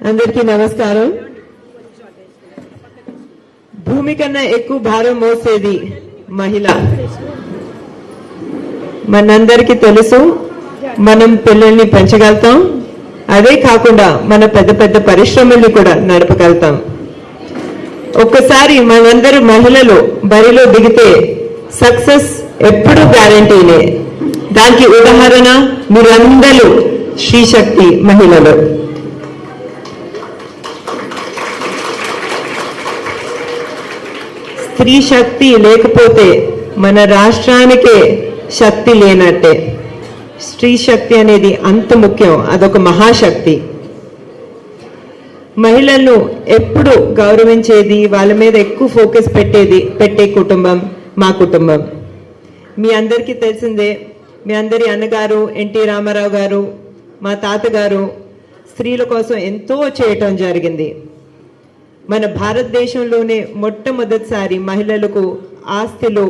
అందరికీ నమస్కారం. భూమి కన్నా ఎక్కువ భారం మోసేది మహిళ. మనందరికీ తెలుసు, మనం పిల్లల్ని పెంచగలుగుతాం, అదే కాకుండా మన పెద్ద పెద్ద పరిశ్రమల్ని కూడా నడపగలుగుతాం. ఒక్కసారి మనందరూ మహిళలు బరిలో దిగితే సక్సెస్ ఎప్పుడు గ్యారంటీనే. దానికి ఉదాహరణ మీరందరూ స్త్రీ శక్తి మహిళలు. స్త్రీ శక్తి లేకపోతే మన రాష్ట్రానికే శక్తి లేనట్టే. స్త్రీ శక్తి అనేది అంత ముఖ్యం, అదొక మహాశక్తి. మహిళలను ఎప్పుడు గౌరవించేది, వాళ్ళ మీద ఎక్కువ ఫోకస్ పెట్టే కుటుంబం మా కుటుంబం. మీ అందరికీ తెలిసిందే, మీ అందరి అన్నగారు ఎన్టీ రామారావు గారు, మా తాతగారు స్త్రీల కోసం ఎంతో చేయటం జరిగింది. మన భారతదేశంలోనే మొట్టమొదటిసారి మహిళలకు ఆస్తిలో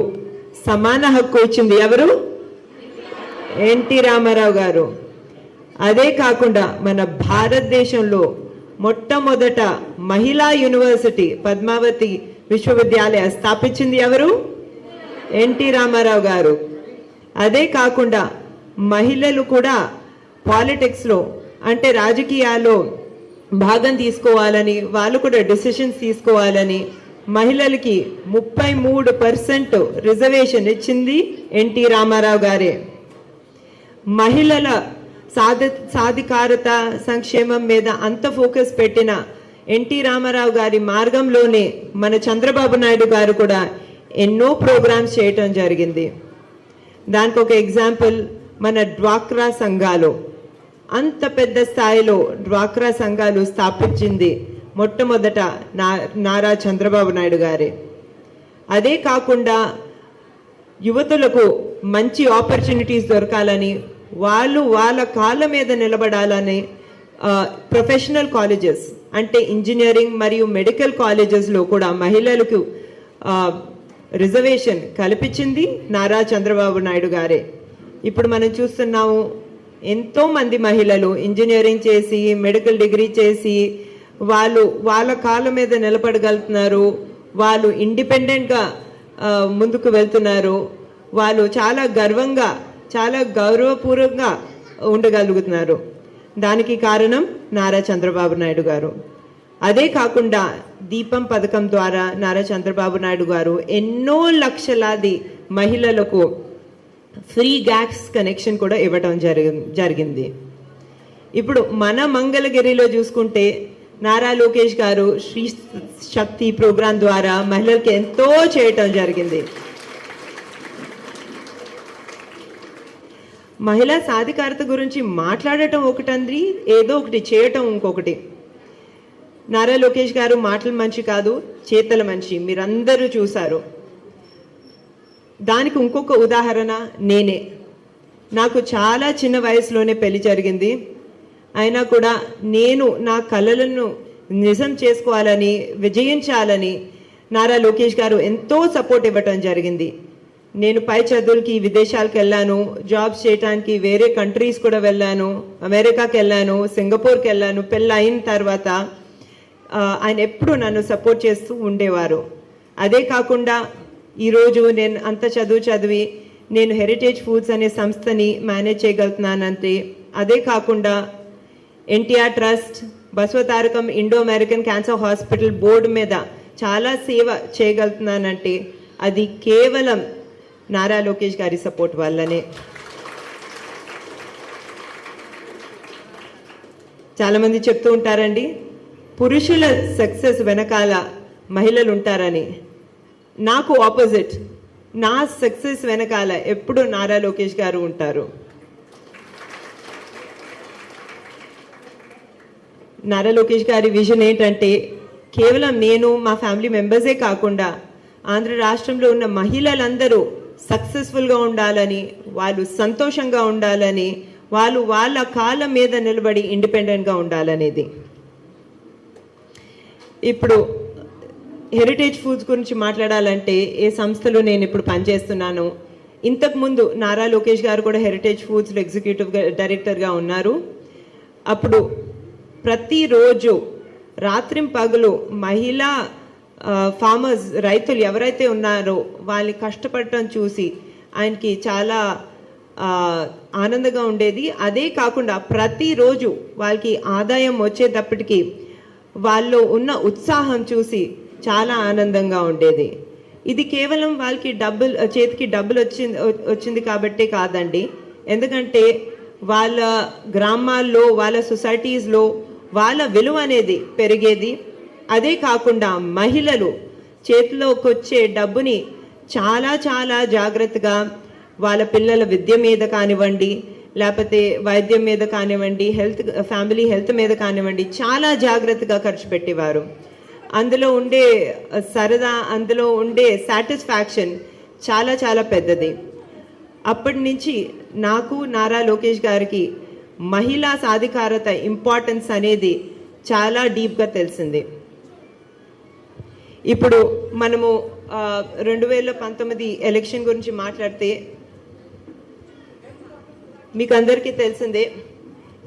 సమాన హక్కు ఇచ్చింది ఎవరు? ఎన్టీ రామారావు గారు. అదే కాకుండా మన భారతదేశంలో మొట్టమొదట మహిళా యూనివర్సిటీ పద్మావతి విశ్వవిద్యాలయ స్థాపించింది ఎవరు? ఎన్టీ రామారావు గారు. అదే కాకుండా మహిళలు కూడా పాలిటిక్స్లో అంటే రాజకీయాల్లో భాగం తీసుకోవాలని, వాళ్ళు కూడా డెసిషన్స్ తీసుకోవాలని మహిళలకి 33% రిజర్వేషన్ ఇచ్చింది ఎన్టీ రామారావు గారే. మహిళల సాధికారత సంక్షేమం మీద అంత ఫోకస్ పెట్టిన ఎన్టీ రామారావు గారి మార్గంలోనే మన చంద్రబాబు నాయుడు గారు కూడా ఎన్నో ప్రోగ్రామ్స్ చేయటం జరిగింది. దానికి ఒక ఎగ్జాంపుల్ మన డ్వాక్రా సంఘాలు. అంత పెద్ద స్థాయిలో డ్వాక్రా సంఘాలు స్థాపించింది మొట్టమొదట నారా చంద్రబాబు నాయుడు గారే. అదే కాకుండా యువతులకు మంచి ఆపర్చునిటీస్ దొరకాలని, వాళ్ళు వాళ్ళ కాళ్ళ మీద నిలబడాలని ప్రొఫెషనల్ కాలేజెస్ అంటే ఇంజనీరింగ్ మరియు మెడికల్ కాలేజెస్లో కూడా మహిళలకు రిజర్వేషన్ కల్పించింది నారా చంద్రబాబు నాయుడు గారే. ఇప్పుడు మనం చూస్తున్నాము, ఎంతో మంది మహిళలు ఇంజనీరింగ్ చేసి మెడికల్ డిగ్రీ చేసి వాళ్ళు వాళ్ళ కాళ్ళ మీద నిలబడగలుగుతున్నారు, వాళ్ళు ఇండిపెండెంట్గా ముందుకు వెళ్తున్నారు, వాళ్ళు చాలా గర్వంగా చాలా గౌరవపూర్వకంగా ఉండగలుగుతున్నారు. దానికి కారణం నారా చంద్రబాబు నాయుడు గారు. అదే కాకుండా దీపం పథకం ద్వారా నారా చంద్రబాబు నాయుడు గారు ఎన్నో లక్షలాది మహిళలకు ఫ్రీ గ్యాస్ కనెక్షన్ కూడా ఇవ్వటం జరిగింది. ఇప్పుడు మన మంగళగిరిలో చూసుకుంటే నారా లోకేష్ గారు శ్రీ శక్తి ప్రోగ్రాం ద్వారా మహిళలకు ఎంతో చేయటం జరిగింది. మహిళా సాధికారత గురించి మాట్లాడటం ఒకటంది, ఏదో ఒకటి చేయటం ఇంకొకటి. నారా లోకేష్ గారు మాటల మనిషి కాదు, చేతల మనిషి, మీరందరూ చూశారు. దానికి ఇంకొక ఉదాహరణ నేనే. నాకు చాలా చిన్న వయసులోనే పెళ్లి జరిగింది. అయినా కూడా నేను నా కలలను నిజం చేసుకోవాలని, విజయించాలని నారా లోకేష్ గారు ఎంతో సపోర్ట్ ఇవ్వటం జరిగింది. నేను పై చదువులకి విదేశాలకు వెళ్ళాను, జాబ్స్ చేయడానికి వేరే కంట్రీస్ కూడా వెళ్ళాను, అమెరికాకి వెళ్ళాను, సింగపూర్కి వెళ్ళాను. పెళ్ళి అయిన తర్వాత ఆయన ఎప్పుడు నన్ను సపోర్ట్ చేస్తూ ఉండేవారు. అదే కాకుండా ఈరోజు నేను అంత చదివి నేను హెరిటేజ్ ఫుడ్స్ అనే సంస్థని మేనేజ్ చేయగలుగుతున్నానంటే, అదే కాకుండా NTR trust, Basavatarakam Indo American cancer hospital board మీద చాలా సేవ చేయగలుగుతున్నానంటే అది కేవలం నారా లోకేష్ గారి సపోర్ట్ వల్లనే. చాలామంది చెప్తూ ఉంటారండి, పురుషుల సక్సెస్ వెనకాల మహిళలు ఉంటారని. నాకు ఆపోజిట్, నా సక్సెస్ వెనకాల ఎప్పుడు నారా లోకేష్ గారు ఉంటారు. నారా లోకేష్ గారి విజన్ ఏంటంటే, కేవలం నేను మా ఫ్యామిలీ మెంబర్సే కాకుండా ఆంధ్ర రాష్ట్రంలో ఉన్న మహిళలందరూ సక్సెస్ఫుల్గా ఉండాలని, వాళ్ళు సంతోషంగా ఉండాలని, వాళ్ళు వాళ్ళ కాళ్ళ మీద నిలబడి ఇండిపెండెంట్గా ఉండాలనేది. ఇప్పుడు హెరిటేజ్ ఫుడ్స్ గురించి మాట్లాడాలంటే, ఏ సంస్థలో నేను ఇప్పుడు పనిచేస్తున్నాను, ఇంతకుముందు నారా లోకేష్ గారు కూడా హెరిటేజ్ ఫుడ్స్లో ఎగ్జిక్యూటివ్ డైరెక్టర్గా ఉన్నారు. అప్పుడు ప్రతిరోజు రాత్రింపగలు మహిళా ఫార్మర్స్, రైతులు ఎవరైతే ఉన్నారో వాళ్ళు కష్టపడటం చూసి ఆయనకి చాలా ఆనందంగా ఉండేది. అదే కాకుండా ప్రతిరోజు వాళ్ళకి ఆదాయం వచ్చేటప్పటికి వాళ్ళు ఉన్న ఉత్సాహం చూసి చాలా ఆనందంగా ఉండేది. ఇది కేవలం వాళ్ళకి చేతికి డబ్బులు వచ్చింది కాబట్టే కాదండి. ఎందుకంటే వాళ్ళ గ్రామాల్లో, వాళ్ళ సొసైటీస్లో వాళ్ళ విలువ అనేది పెరిగేది. అదే కాకుండా మహిళలు చేతిలోకి వచ్చే డబ్బుని చాలా చాలా జాగ్రత్తగా వాళ్ళ పిల్లల విద్య మీద కానివ్వండి, లేకపోతే వైద్యం మీద కానివ్వండి, ఫ్యామిలీ హెల్త్ మీద కానివ్వండి, చాలా జాగ్రత్తగా ఖర్చు పెట్టేవారు. అందులో ఉండే సరదా, అందులో ఉండే సాటిస్ఫాక్షన్ చాలా చాలా పెద్దది. అప్పటి నుంచి నాకు నారా లోకేష్ గారికి మహిళా సాధికారత ఇంపార్టెన్స్ అనేది చాలా డీప్గా తెలిసింది. ఇప్పుడు మనము 2019 ఎలక్షన్ గురించి మాట్లాడితే మీకు అందరికీ తెలిసిందే,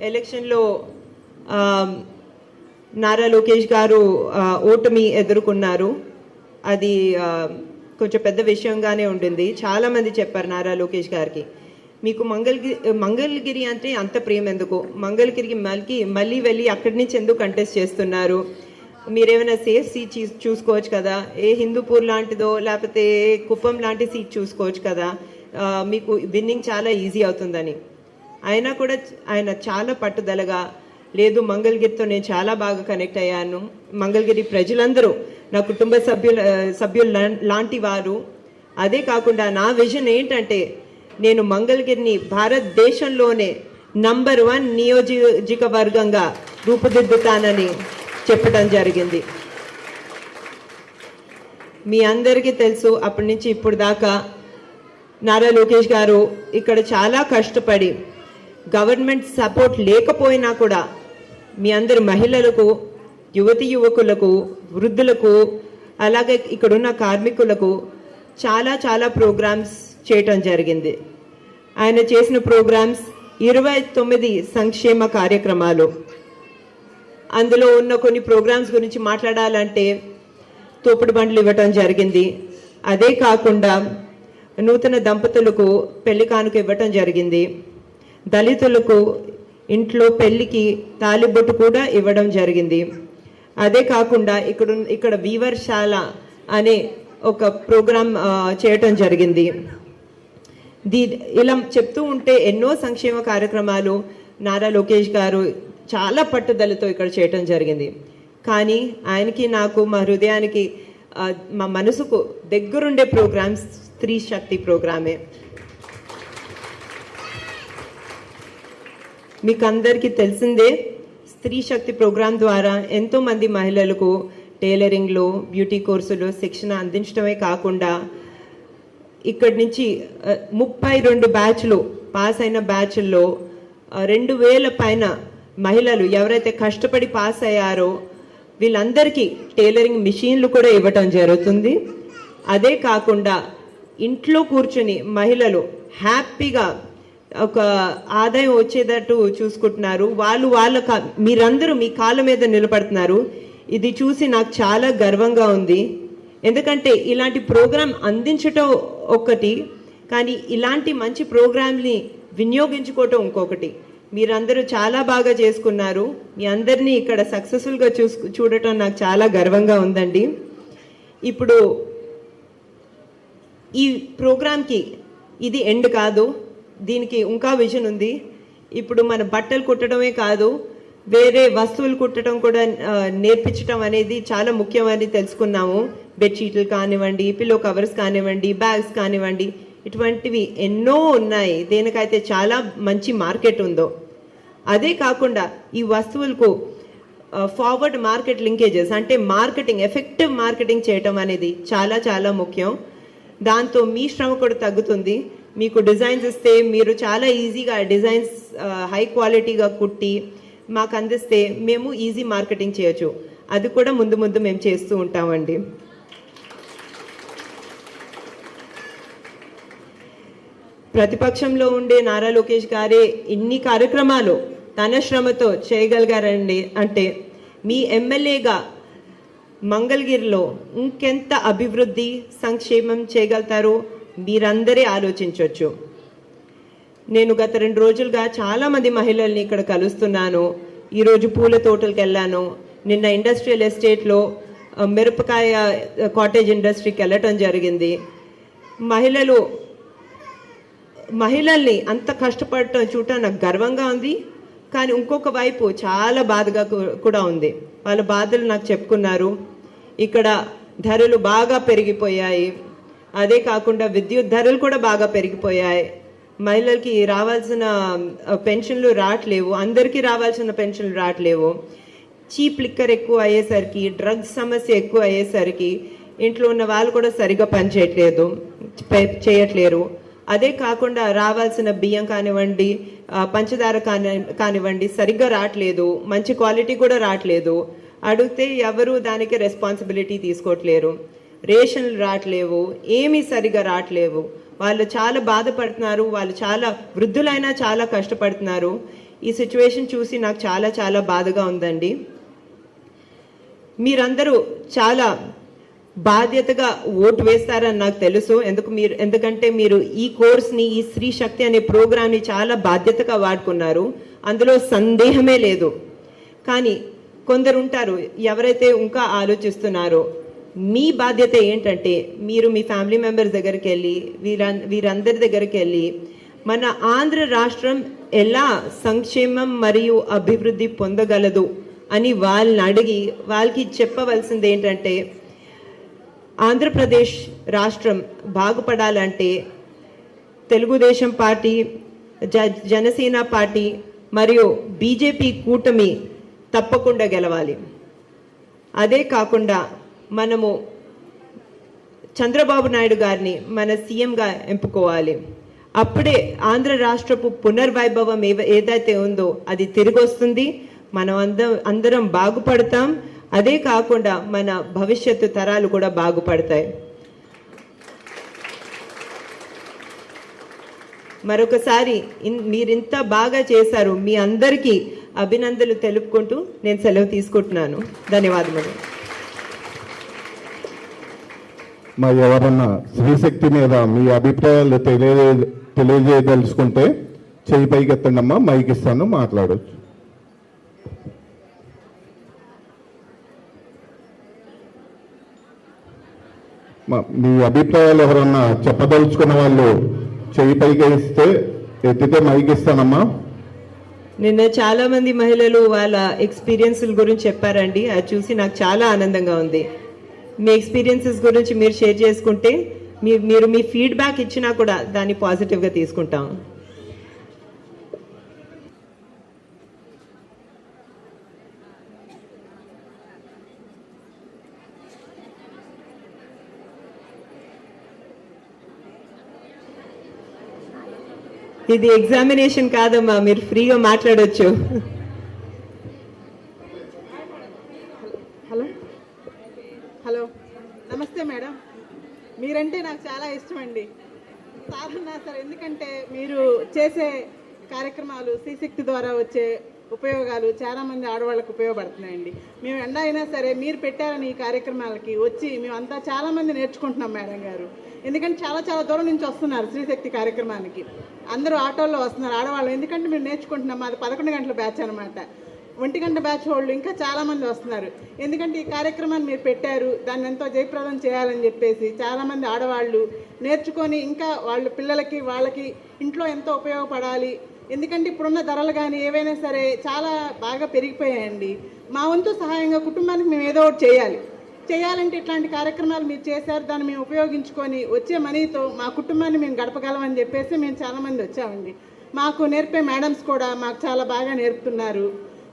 ఎలక్షన్లో నారా లోకేష్ గారు ఓటమి ఎదుర్కొన్నారు. అది కొంచెం పెద్ద విషయంగానే ఉండింది. చాలామంది చెప్పారు నారా లోకేష్ గారికి, మీకు మంగళగిరి అంటే అంత ప్రేమ ఎందుకు, మంగళగిరికి మళ్ళీ వెళ్ళి అక్కడి నుంచి ఎందుకు కంటెస్ట్ చేస్తున్నారు, మీరేమైనా సేఫ్ సీట్ చూసుకోవచ్చు కదా, ఏ హిందూపూర్ లాంటిదో లేకపోతే కుప్పం లాంటి సీట్ చూసుకోవచ్చు కదా, మీకు విన్నింగ్ చాలా ఈజీ అవుతుందని. అయినా కూడా ఆయన చాలా పట్టుదలగా, లేదు మంగళగిరితో నేను చాలా బాగా కనెక్ట్ అయ్యాను, మంగళగిరి ప్రజలందరూ నా కుటుంబ సభ్యులు లాంటి వారు. అదే కాకుండా నా విజన్ ఏంటంటే నేను మంగళగిరిని భారతదేశంలోనే నంబర్ 1 నియోజకవర్గంగా రూపుదిద్దుతానని చెప్పడం జరిగింది. మీ అందరికీ తెలుసు, అప్పటి నుంచి ఇప్పుడు దాకా నారా లోకేష్ గారు ఇక్కడ చాలా కష్టపడి, గవర్నమెంట్ సపోర్ట్ లేకపోయినా కూడా మీ అందరి మహిళలకు, యువకులకు, వృద్ధులకు, అలాగే ఇక్కడున్న కార్మికులకు చాలా చాలా ప్రోగ్రామ్స్ చేయటం జరిగింది. ఆయన చేసిన ప్రోగ్రామ్స్ 29 సంక్షేమ కార్యక్రమాలు. అందులో ఉన్న కొన్ని ప్రోగ్రామ్స్ గురించి మాట్లాడాలంటే తోపుడు బండ్లు ఇవ్వటం జరిగింది. అదే కాకుండా నూతన దంపతులకు పెళ్లి కానుక ఇవ్వటం జరిగింది. దళితులకు ఇంట్లో పెళ్లికి తాలిబొట్టు కూడా ఇవ్వడం జరిగింది. అదే కాకుండా ఇక్కడ వీవర్శాల అనే ఒక ప్రోగ్రాం చేయటం జరిగింది. ఇలా చెప్తూ ఉంటే ఎన్నో సంక్షేమ కార్యక్రమాలు నారా లోకేష్ గారు చాలా పట్టుదలతో ఇక్కడ చేయటం జరిగింది. కానీ ఆయనకి, నాకు, మా హృదయానికి, మా మనసుకు దగ్గరుండే ప్రోగ్రామ్స్ స్త్రీ శక్తి ప్రోగ్రామే. మీకు అందరికీ తెలిసిందే, స్త్రీ శక్తి ప్రోగ్రాం ద్వారా ఎంతోమంది మహిళలకు టైలరింగ్లో, బ్యూటీ కోర్సులో శిక్షణ అందించడమే కాకుండా ఇక్కడి నుంచి 32 బ్యాచ్లు పాస్ అయిన బ్యాచ్ల్లో 2000 పైన మహిళలు ఎవరైతే కష్టపడి పాస్ అయ్యారో వీళ్ళందరికీ టైలరింగ్ మిషన్లు కూడా ఇవ్వటం జరుగుతుంది. అదే కాకుండా ఇంట్లో కూర్చుని మహిళలు హ్యాపీగా ఒక ఆదాయం వచ్చేటట్టు చూసుకుంటున్నారు. మీరందరూ మీ కాళ్ళ మీద నిలబడుతున్నారు. ఇది చూసి నాకు చాలా గర్వంగా ఉంది. ఎందుకంటే ఇలాంటి ప్రోగ్రాం అందించటం ఒకటి, కానీ ఇలాంటి మంచి ప్రోగ్రాంని వినియోగించుకోవటం ఇంకొకటి. మీరందరూ చాలా బాగా చేసుకున్నారు. మీ అందరినీ ఇక్కడ సక్సెస్ఫుల్గా చూడటం నాకు చాలా గర్వంగా ఉందండి. ఇప్పుడు ఈ ప్రోగ్రాంకి ఇది ఎండ్ కాదు, దీనికి ఇంకా విజన్ ఉంది. ఇప్పుడు మన బట్టలు కుట్టడమే కాదు, వేరే వస్తువులు కుట్టడం కూడా నేర్పించడం అనేది చాలా ముఖ్యమని తెలుసుకున్నాము. బెడ్షీట్లు కానివ్వండి, పిల్లో కవర్స్ కానివ్వండి, బ్యాగ్స్ కానివ్వండి, ఇటువంటివి ఎన్నో ఉన్నాయి. దేనికైతే చాలా మంచి మార్కెట్ ఉందో. అదే కాకుండా ఈ వస్తువులకు ఫార్వర్డ్ మార్కెట్ లింకేజెస్, అంటే మార్కెటింగ్, ఎఫెక్టివ్ మార్కెటింగ్ చేయటం అనేది చాలా చాలా ముఖ్యం. దాంతో మీ శ్రమ కూడా తగ్గుతుంది. మీకు డిజైన్స్ ఇస్తే మీరు చాలా ఈజీగా డిజైన్స్ హై క్వాలిటీగా కుట్టి మాకు అందిస్తే మేము ఈజీ మార్కెటింగ్ చేయొచ్చు. అది కూడా ముందు ముందు మేము చేస్తూ ఉంటామండి. ప్రతిపక్షంలో ఉండే నారా లోకేష్ గారే ఇన్ని కార్యక్రమాలు తన శ్రమతో చేయగలిగారండి అంటే మీ ఎమ్మెల్యేగా మంగళగిరిలో ఇంకెంత అభివృద్ధి సంక్షేమం చేయగలుగుతారో మీరందరే ఆలోచించవచ్చు. నేను గత 2 రోజులుగా చాలామంది మహిళల్ని ఇక్కడ కలుస్తున్నాను. ఈరోజు పూల తోటలకు వెళ్ళాను. నిన్న ఇండస్ట్రియల్ ఎస్టేట్లో మిరపకాయ కాటేజ్ ఇండస్ట్రీకి వెళ్ళటం జరిగింది. మహిళల్ని అంత కష్టపడటం చూడటం నాకు గర్వంగా ఉంది. కానీ ఇంకొక వైపు చాలా బాధగా కూడా ఉంది. వాళ్ళ బాధలు నాకు చెప్పుకున్నారు. ఇక్కడ ధరలు బాగా పెరిగిపోయాయి. అదే కాకుండా విద్యుత్ ధరలు కూడా బాగా పెరిగిపోయాయి. మహిళలకి రావాల్సిన పెన్షన్లు రావట్లేవు. అందరికీ రావాల్సిన పెన్షన్లు రావట్లేవు. చీప్ లిక్కర్ ఎక్కువ అయ్యేసరికి, డ్రగ్స్ సమస్య ఎక్కువ అయ్యేసరికి ఇంట్లో ఉన్న వాళ్ళు కూడా సరిగా చేయట్లేరు. అదే కాకుండా రావాల్సిన బియ్యం కానివ్వండి, పంచదార కానివ్వండి సరిగ్గా రావట్లేదు. మంచి క్వాలిటీ కూడా రావట్లేదు. అడిగితే ఎవరు దానికి రెస్పాన్సిబిలిటీ తీసుకోవట్లేరు. రేషన్లు రావట్లేవు, ఏమీ సరిగ్గా రావట్లేవు. వాళ్ళు చాలా బాధపడుతున్నారు. వాళ్ళు చాలా వృద్ధులైనా చాలా కష్టపడుతున్నారు. ఈ సిచ్యువేషన్ చూసి నాకు చాలా చాలా బాధగా ఉందండి. మీరందరూ చాలా బాధ్యతగా ఓటు వేస్తారని నాకు తెలుసు. ఎందుకంటే మీరు ఈ కోర్స్ని, ఈ స్త్రీ శక్తి అనే ప్రోగ్రామ్ని చాలా బాధ్యతగా వాడుకున్నారు. అందులో సందేహమే లేదు. కానీ కొందరు ఉంటారు ఎవరైతే ఇంకా ఆలోచిస్తున్నారో, మీ బాధ్యత ఏంటంటే మీరు మీ ఫ్యామిలీ మెంబర్స్ దగ్గరికి వెళ్ళి, వీరందరి దగ్గరికి వెళ్ళి మన ఆంధ్ర రాష్ట్రం ఎలా సంక్షేమం మరియు అభివృద్ధి పొందగలదు అని వాళ్ళని అడిగి వాళ్ళకి చెప్పవలసింది ఏంటంటే, ఆంధ్రప్రదేశ్ రాష్ట్రం బాగుపడాలంటే తెలుగుదేశం పార్టీ, జనసేన పార్టీ మరియు బీజేపీ కూటమి తప్పకుండా గెలవాలి. అదే కాకుండా మనము చంద్రబాబు నాయుడు గారిని మన సీఎంగా ఎంపుకోవాలి. అప్పుడే ఆంధ్ర రాష్ట్రపు పునర్వైభవం ఏదైతే ఉందో అది తిరిగి వస్తుంది. మనం అందరం బాగుపడతాం. అదే కాకుండా మన భవిష్యత్తు తరాలు కూడా బాగుపడతాయి. మరొకసారి మీరింత బాగా చేశారు. మీ అందరికీ అభినందనలు తెలుపుకుంటూ నేను సెలవు తీసుకుంటున్నాను. ధన్యవాదములు. మరి ఎవరన్నా స్త్రీశక్తి మీద మీ అభిప్రాయాలు తెలియజేయదలుచుకుంటే చేయి పైకి ఎత్తండమ్మా, మైక్ ఇస్తాను, మాట్లాడవచ్చు. మీ అభిప్రాయాలు ఎవరన్నా చెప్పదలుచుకున్న వాళ్ళు చేయి పైకి ఎత్తితే మైక్ ఇస్తానమ్మా. నిన్న చాలా మంది మహిళలు వాళ్ళ ఎక్స్పీరియన్స్ల గురించి చెప్పారండి. అది చూసి నాకు చాలా ఆనందంగా ఉంది. మీ ఎక్స్పీరియన్సెస్ గురించి మీరు షేర్ చేసుకుంటే మీరు మీ ఫీడ్బ్యాక్ ఇచ్చినా కూడా దాన్ని పాజిటివ్గా తీసుకుంటాం. ఇది ఎగ్జామినేషన్ కాదమ్మా, మీరు ఫ్రీగా మాట్లాడొచ్చు. హలో హలో నమస్తే మేడం. మీరంటే నాకు చాలా ఇష్టం అండి. సార్ అన్నా సార్, ఎందుకంటే మీరు చేసే కార్యక్రమాలు శ్రీశక్తి ద్వారా వచ్చే ఉపయోగాలు చాలామంది ఆడవాళ్ళకు ఉపయోగపడుతున్నాయండి. మేము ఎండ అయినా సరే మీరు పెట్టారని ఈ కార్యక్రమాలకి వచ్చి మేమంతా చాలామంది నేర్చుకుంటున్నాం మేడం గారు. ఎందుకంటే చాలా చాలా దూరం నుంచి వస్తున్నారు శ్రీశక్తి కార్యక్రమానికి. అందరూ ఆటోల్లో వస్తున్నారు ఆడవాళ్ళు. ఎందుకంటే మేము నేర్చుకుంటున్నాం. మాది 11 గంటల బ్యాచ్ అనమాట. 1 గంట బ్యాచ్ వాళ్ళు ఇంకా చాలామంది వస్తున్నారు. ఎందుకంటే ఈ కార్యక్రమాన్ని మీరు పెట్టారు, దాన్ని ఎంతో జయప్రదం చేయాలని చెప్పేసి చాలామంది ఆడవాళ్ళు నేర్చుకొని ఇంకా వాళ్ళ పిల్లలకి వాళ్ళకి ఇంట్లో ఎంతో ఉపయోగపడాలి. ఎందుకంటే ఇప్పుడున్న ధరలు కానీ ఏవైనా సరే చాలా బాగా పెరిగిపోయాయండి. మా వంతు సహాయంగా కుటుంబానికి మేము ఏదో ఒకటి చేయాలంటే ఇట్లాంటి కార్యక్రమాలు మీరు చేశారు. దాన్ని మేము ఉపయోగించుకొని వచ్చే మనీతో మా కుటుంబాన్ని మేము గడపగలమని చెప్పేసి మేము చాలామంది వచ్చామండి. మాకు నేర్పే మేడమ్స్ కూడా మాకు చాలా బాగా నేర్పుతున్నారు.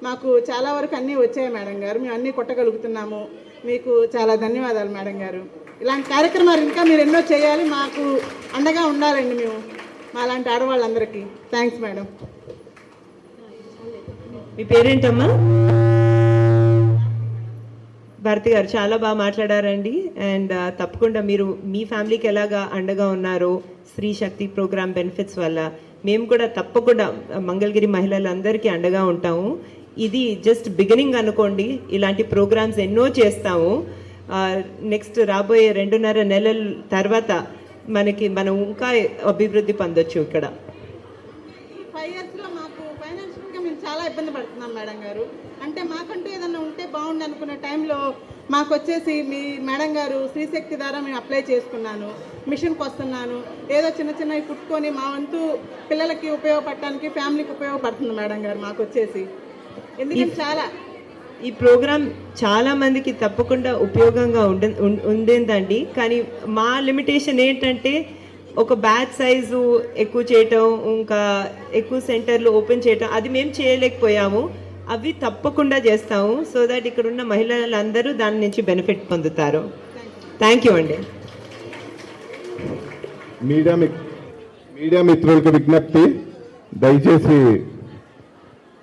మాకు చాలా వరకు అన్నీ వచ్చాయి మేడం గారు. మేము అన్నీ కొట్టగలుగుతున్నాము. మీకు చాలా ధన్యవాదాలు మేడం గారు. ఇలాంటి కార్యక్రమాలు ఇంకా మీరు ఎన్నో చేయాలి, మాకు అండగా ఉండాలండి మేము మా లాంటి ఆడవాళ్ళందరికీ. Thanks madam. మీ పేరేంటమ్మా? భారతి గారు చాలా బాగా మాట్లాడారండి. అండ్ తప్పకుండా మీరు మీ ఫ్యామిలీకి ఎలాగా అండగా ఉన్నారో స్త్రీ శక్తి ప్రోగ్రామ్ బెనిఫిట్స్ వల్ల మేము కూడా తప్పకుండా మంగళగిరి మహిళలందరికీ అండగా ఉంటాము. ఇది జస్ట్ బిగినింగ్ అనుకోండి, ఇలాంటి ప్రోగ్రామ్స్ ఎన్నో చేస్తాము. నెక్స్ట్ రాబోయే 2.5 నెలల తర్వాత మనం ఇంకా అభివృద్ధి పొందొచ్చు. ఇక్కడ ఈ 5 ఇయర్స్లో మాకు ఫైనాన్షియల్గా మేము చాలా ఇబ్బంది పడుతున్నాం మేడం గారు. అంటే మాకంటూ ఏదన్నా ఉంటే బాగుండు అనుకునే టైంలో మాకు వచ్చేసి మీ మేడం గారు శ్రీశక్తి ద్వారా మేము అప్లై చేసుకున్నాను, మిషన్కి వస్తున్నాను, ఏదో చిన్న చిన్నవి కుట్టుకొని మా వంతు పిల్లలకి ఉపయోగపడటానికి, ఫ్యామిలీకి ఉపయోగపడుతుంది మేడం గారు మాకు వచ్చేసి. ఎందుకంటే చాలా ఈ ప్రోగ్రామ్ చాలా మందికి తప్పకుండా ఉపయోగంగా ఉండేదండి. కానీ మా లిమిటేషన్ ఏంటంటే ఒక బ్యాచ్ సైజు ఎక్కువ చేయటం, ఇంకా ఎక్కువ సెంటర్లు ఓపెన్ చేయటం, అది మేము చేయలేకపోయాము. అవి తప్పకుండా చేస్తాము, సో దట్ ఇక్కడ ఉన్న మహిళలందరూ దాని నుంచి బెనిఫిట్ పొందుతారు. థ్యాంక్ యూ అండి. మీడియా మిత్రులకు విజ్ఞప్తి, దయచేసి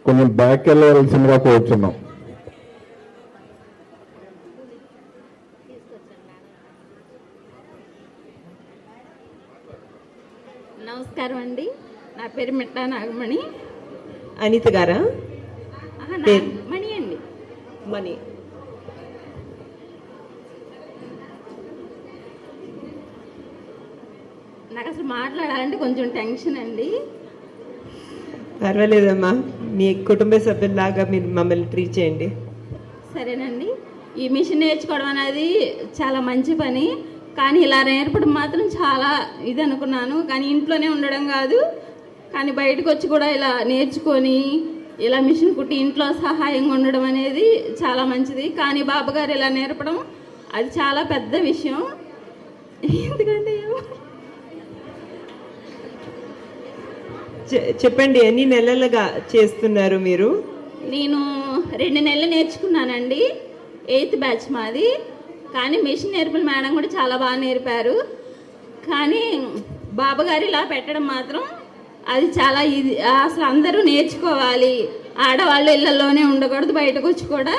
కొంచెం బ్యాక్ వెళ్ళవలసిందిగా కోరుచున్నాం. నమస్కారం అండి, నా పేరు మిట్టా నాగమణి. అనిత గారా? మణి అండి. మణి. నాకు అసలు మాట్లాడాలంటే కొంచెం టెన్షన్ అండి. పర్వాలేదమ్మా, మీ కుటుంబ సభ్యుల్లాగా మీరు మమ్మల్ని ట్రీట్ చేయండి. సరేనండి. ఈ మిషన్ నేర్చుకోవడం అనేది చాలా మంచి పని, కానీ ఇలా నేర్పడం మాత్రం చాలా ఇది అనుకున్నాను. కానీ ఇంట్లోనే ఉండడం కాదు, కానీ బయటకు వచ్చి కూడా ఇలా నేర్చుకొని ఇలా మిషన్ కుట్టి ఇంట్లో సహాయంగా ఉండడం అనేది చాలా మంచిది. కానీ బాబుగారు ఇలా నేర్పడం అది చాలా పెద్ద విషయం. ఎందుకంటే చెప్పండి, ఎన్ని నెలలుగా చేస్తున్నారు మీరు? నేను 2 నెలలు నేర్చుకున్నానండి, 8th బ్యాచ్ మాది. కానీ మిషన్ నేర్పిన మేడం కూడా చాలా బాగా నేర్పారు. కానీ బాబుగారు ఇలా పెట్టడం మాత్రం అది చాలా ఇది, అసలు అందరూ నేర్చుకోవాలి. ఆడవాళ్ళు ఇళ్లలోనే ఉండకూడదు, బయటకు వచ్చి కూడా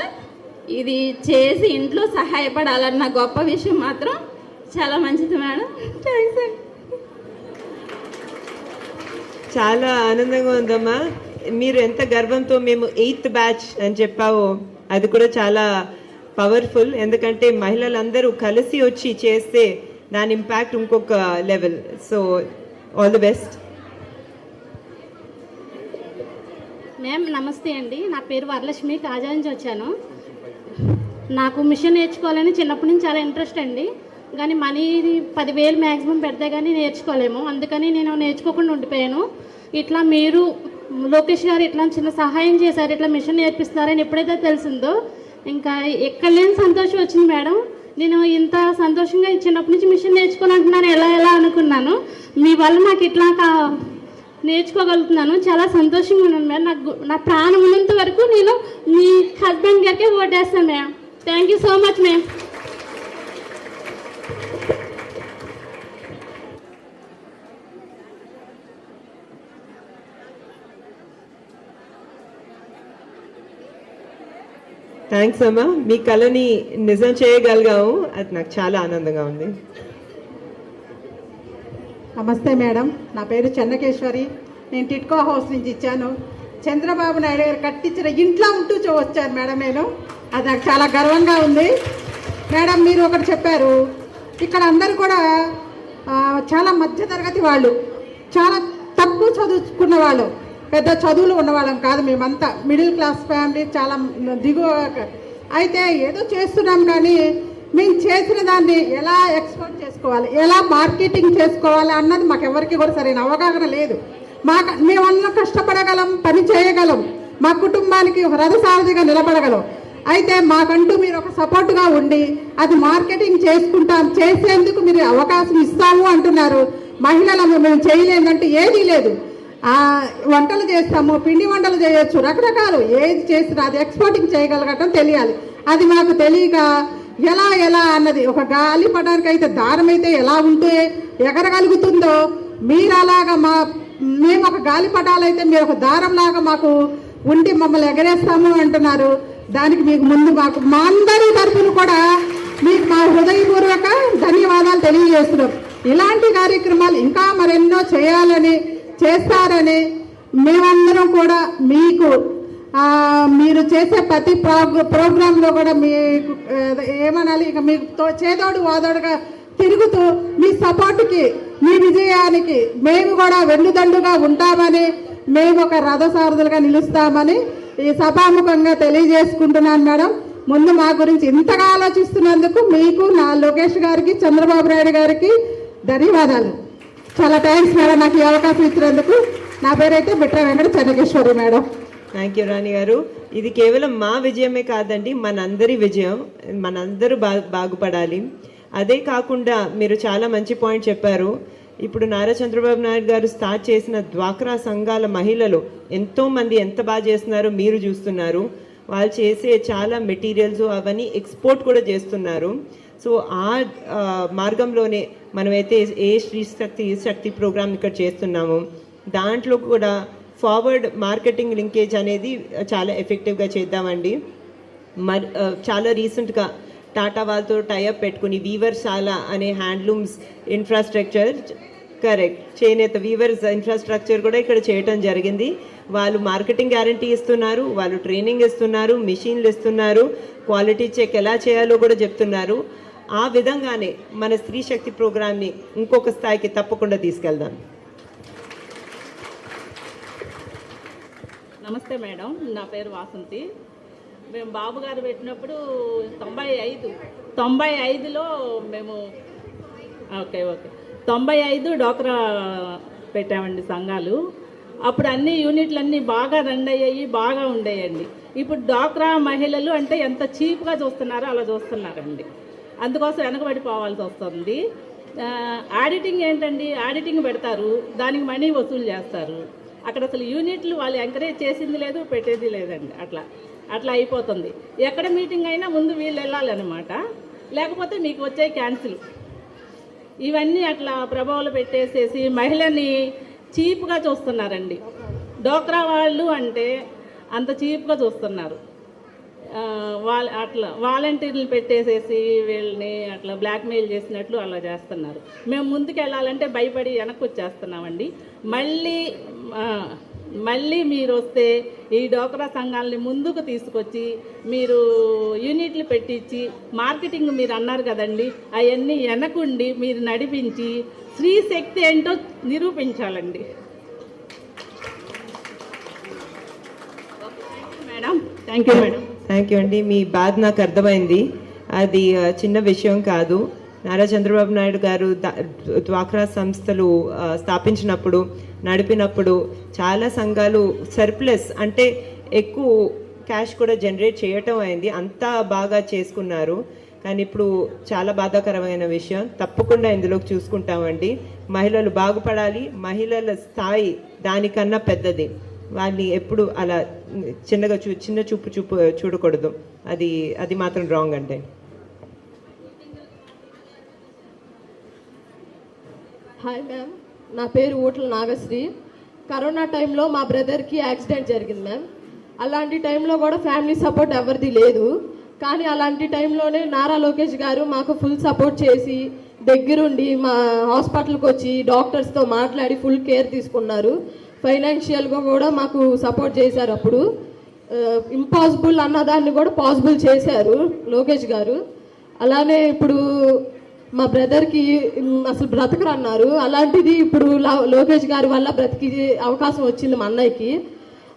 ఇది చేసి ఇంట్లో సహాయపడాలన్న గొప్ప విషయం మాత్రం చాలా మంచిది మేడం. థ్యాంక్స్ అండి. చాలా ఆనందంగా ఉందమ్మా. మీరు ఎంత గర్వంతో మేము 8th బ్యాచ్ అని చెప్పావో అది కూడా చాలా పవర్ఫుల్. ఎందుకంటే మహిళలందరూ కలిసి వచ్చి చేస్తే దాని ఇంపాక్ట్ ఇంకొక level. So all the best. Ma'am నమస్తే అండి, నా పేరు వరలక్ష్మి, కాజా నుంచి వచ్చాను. నాకు మిషన్ నేర్చుకోవాలని చిన్నప్పటి నుంచి చాలా ఇంట్రెస్ట్ అండి. కానీ మనీ 10,000 మ్యాక్సిమం పెడితే కానీ నేర్చుకోలేము, అందుకని నేను నేర్చుకోకుండా ఉండిపోయాను. ఇట్లా మీరు లోకేష్ గారు ఇట్లా చిన్న సహాయం చేశారు, ఇట్లా మిషన్ నేర్పిస్తున్నారని ఎప్పుడైతే తెలిసిందో ఇంకా ఎక్కడ లేని సంతోషం వచ్చింది మేడం. నేను ఇంత సంతోషంగా చిన్నప్పటి నుంచి మిషన్ నేర్చుకోవాలంటున్నాను ఎలా అనుకున్నాను. మీ వల్ల నాకు ఇట్లా నేర్చుకోగలుగుతున్నాను, చాలా సంతోషంగా ఉన్నాను మేడం. నా ప్రాణం ఉన్నంత వరకు నేను మీ హస్బెండ్ గారికి ఓటేస్తాను madam. Thank you so much ma'am. Thanks అమ్మా, మీ కళని నిజం చేయగలిగాము, అది నాకు చాలా ఆనందంగా ఉంది. నమస్తే మేడం, నా పేరు చెన్నకేశ్వరి. నేను టిట్కో హౌస్ నుంచి ఇచ్చాను. చంద్రబాబు నాయుడు గారు కట్టించిన ఇంట్లో ఉంటూ వచ్చాను మేడం నేను. అది నాకు చాలా గర్వంగా ఉంది మేడం. మీరు ఒకటి చెప్పారు, ఇక్కడ అందరూ కూడా చాలా మధ్యతరగతి వాళ్ళు, చాలా తక్కువ చదువుకున్న వాళ్ళు, పెద్ద చదువులు ఉన్నవాళ్ళం కాదు. మేమంతా మిడిల్ క్లాస్ ఫ్యామిలీ, చాలా దిగువ. అయితే ఏదో చేస్తున్నాం, కానీ మేము చేసిన దాన్ని ఎలా ఎక్స్పోర్ట్ చేసుకోవాలి, ఎలా మార్కెటింగ్ చేసుకోవాలి అన్నది మాకు ఎవరికి కూడా సరైన అవగాహన లేదు. మేమన్నా కష్టపడగలం, పని చేయగలం, మా కుటుంబానికి ఒక రథసారథిగా నిలబడగలం. అయితే మాకంటూ మీరు ఒక సపోర్ట్గా ఉండి అది మార్కెటింగ్ చేసేందుకు మీరు అవకాశం ఇస్తాము అంటున్నారు. మహిళలు మేము చేయలేదంటే ఏదీ లేదు. వంటలు చేస్తాము, పిండి వంటలు చేయొచ్చు, రకరకాలు ఏది చేసినా అది ఎక్స్పోర్టింగ్ చేయగలగటం తెలియాలి. అది మాకు తెలియక ఎలా అన్నది, ఒక గాలిపటానికి అయితే దారం అయితే ఎలా ఉంటే ఎగరగలుగుతుందో మీరు అలాగా మేము ఒక గాలిపటాలైతే మీరు ఒక దారంలాగా మాకు ఉండి మమ్మల్ని ఎగరేస్తాము అంటున్నారు. దానికి మీకు ముందు మా అందరి తరఫున కూడా మీకు మా హృదయపూర్వక ధన్యవాదాలు తెలియజేస్తున్నాం. ఇలాంటి కార్యక్రమాలు ఇంకా మరెన్నో చేయాలని చేస్తారని మేమందరం కూడా మీకు మీరు చేసే ప్రతి ప్రోగ్రాంలో కూడా మీకు ఏమనాలి, ఇక మీకు చేదోడు వాదోడుగా తిరుగుతూ మీ సపోర్ట్కి, మీ విజయానికి మేము కూడా వెన్నుదండుగా ఉంటామని, మేము ఒక రథసారథులుగా నిలుస్తామని ఈ సభాముఖంగా తెలియజేసుకుంటున్నాను మేడం. ముందు మా గురించి ఇంతగా ఆలోచిస్తున్నందుకు మీకు, నా లోకేష్ గారికి, చంద్రబాబు నాయుడు గారికి ధన్యవాదాలు. చాలా థ్యాంక్స్ మేడం నాకు ఈ అవకాశం ఇచ్చినందుకు. నా పేరైతే Bitra Venkata Chennakeshwari madam. Thank you Rani garu. ఇది కేవలం మా విజయమే కాదండి, మనందరి విజయం. మనందరూ బాగుపడాలి. అదే కాకుండా మీరు చాలా మంచి పాయింట్ చెప్పారు. ఇప్పుడు నారా చంద్రబాబు నాయుడు గారు స్టార్ట్ చేసిన డ్వాక్రా సంఘాల మహిళలు ఎంతోమంది ఎంత బాగా చేస్తున్నారో మీరు చూస్తున్నారు. వాళ్ళు చేసే చాలా మెటీరియల్స్ అవన్నీ ఎక్స్పోర్ట్ కూడా చేస్తున్నారు. సో ఆ మార్గంలోనే మనమైతే ఏ శ్రీ శక్తి ప్రోగ్రామ్ ఇక్కడ చేస్తున్నాము, దాంట్లో కూడా ఫార్వర్డ్ మార్కెటింగ్ లింకేజ్ అనేది చాలా ఎఫెక్టివ్గా చేద్దామండి. చాలా రీసెంట్గా టాటా వాళ్ళతో టైఅప్ పెట్టుకుని వీవర్శాల అనే హ్యాండ్లూమ్స్ ఇన్ఫ్రాస్ట్రక్చర్, కరెక్ట్, చేనేత వీవర్స్ ఇన్ఫ్రాస్ట్రక్చర్ కూడా ఇక్కడ చేయటం జరిగింది. వాళ్ళు మార్కెటింగ్ గ్యారంటీ ఇస్తున్నారు, వాళ్ళు ట్రైనింగ్ ఇస్తున్నారు, మిషన్లు ఇస్తున్నారు, క్వాలిటీ చెక్ ఎలా చేయాలో కూడా చెప్తున్నారు. ఆ విధంగానే మన స్త్రీ శక్తి ప్రోగ్రామ్ని ఇంకొక స్థాయికి తప్పకుండా తీసుకెళ్దాం. నమస్తే మేడం, నా పేరు వాసంతి. మేము బాబు గారు పెట్టినప్పుడు 95లో మేము 95 డోక్రా పెట్టామండి సంఘాలు. అప్పుడు అన్ని యూనిట్లన్నీ బాగా రన్ అయ్యాయి, బాగా ఉండేయండి. ఇప్పుడు డోక్రా మహిళలు అంటే ఎంత చీప్గా చూస్తున్నారో అలా చూస్తున్నారండి. అందుకోసం వెనకబడిపోవాల్సి వస్తుంది. ఆడిటింగ్ ఏంటండి, ఆడిటింగ్ పెడతారు, దానికి మనీ వసూలు చేస్తారు. అక్కడ అసలు యూనిట్లు వాళ్ళు ఎంకరేజ్ చేసింది లేదు, పెట్టేది లేదండి. అట్లా అయిపోతుంది. ఎక్కడ మీటింగ్ అయినా ముందు వీళ్ళు వెళ్ళాలన్నమాట, లేకపోతే మీకు వచ్చే క్యాన్సిల్. ఇవన్నీ అట్లా ప్రభావాలు పెట్టేసేసి మహిళని చీప్గా చూస్తున్నారండి. డోక్రా వాళ్ళు అంటే అంత చీప్గా చూస్తున్నారు. అట్లా వాలంటీర్లు పెట్టేసేసి వీళ్ళని అట్లా బ్లాక్మెయిల్ చేసినట్లు అలా చేస్తున్నారు. మేము ముందుకు వెళ్ళాలంటే భయపడి వెనక్కి వచ్చేస్తున్నామండి. మళ్ళీ మీరు వస్తే ఈ డోక్రా సంఘాలని ముందుకు తీసుకొచ్చి మీరు యూనిట్లు పెట్టించి మార్కెటింగ్ మీరు అన్నారు కదండి, అవన్నీ వెనకుండి మీరు నడిపించి స్త్రీ శక్తి ఏంటో నిరూపించాలండి. Madam, thank you madam. Thank you అండి. మీ బాధ నాకు అర్థమైంది. అది చిన్న విషయం కాదు. నారా చంద్రబాబు నాయుడు గారు డ్వాక్రా సంస్థలు స్థాపించినప్పుడు, నడిపినప్పుడు చాలా సంఘాలు సర్ప్లస్ అంటే ఎక్కువ క్యాష్ కూడా జనరేట్ చేయటం అయింది. అంతా బాగా చేసుకున్నారు. కానీ ఇప్పుడు చాలా బాధాకరమైన విషయం, తప్పకుండా ఇందులోకి చూసుకుంటామండి. మహిళలు బాగుపడాలి. మహిళల స్థాయి దానికన్నా పెద్దది. వాళ్ళని ఎప్పుడు అలా చిన్న చూపు చూడకూడదు. అది మాత్రం రాంగ్ అంటే. హాయ్ మ్యామ్, నా పేరు ఊట్ల నాగశ్రీ. కరోనా టైంలో మా బ్రదర్కి యాక్సిడెంట్ జరిగింది మ్యామ్. అలాంటి టైంలో కూడా ఫ్యామిలీ సపోర్ట్ ఎవరిది లేదు. కానీ అలాంటి టైంలోనే నారా లోకేష్ గారు మాకు ఫుల్ సపోర్ట్ చేసి దగ్గరుండి మా హాస్పిటల్కి వచ్చి డాక్టర్స్తో మాట్లాడి ఫుల్ కేర్ తీసుకున్నారు. ఫైనాన్షియల్గా కూడా మాకు సపోర్ట్ చేశారు. అప్పుడు ఇంపాసిబుల్ అన్నదాన్ని కూడా పాసిబుల్ చేశారు లోకేష్ గారు. అలానే ఇప్పుడు మా బ్రదర్కి అసలు బ్రతకరు అన్నారు, అలాంటిది ఇప్పుడు లోకేష్ గారి వల్ల బ్రతికి అవకాశం వచ్చింది మా అన్నయ్యకి.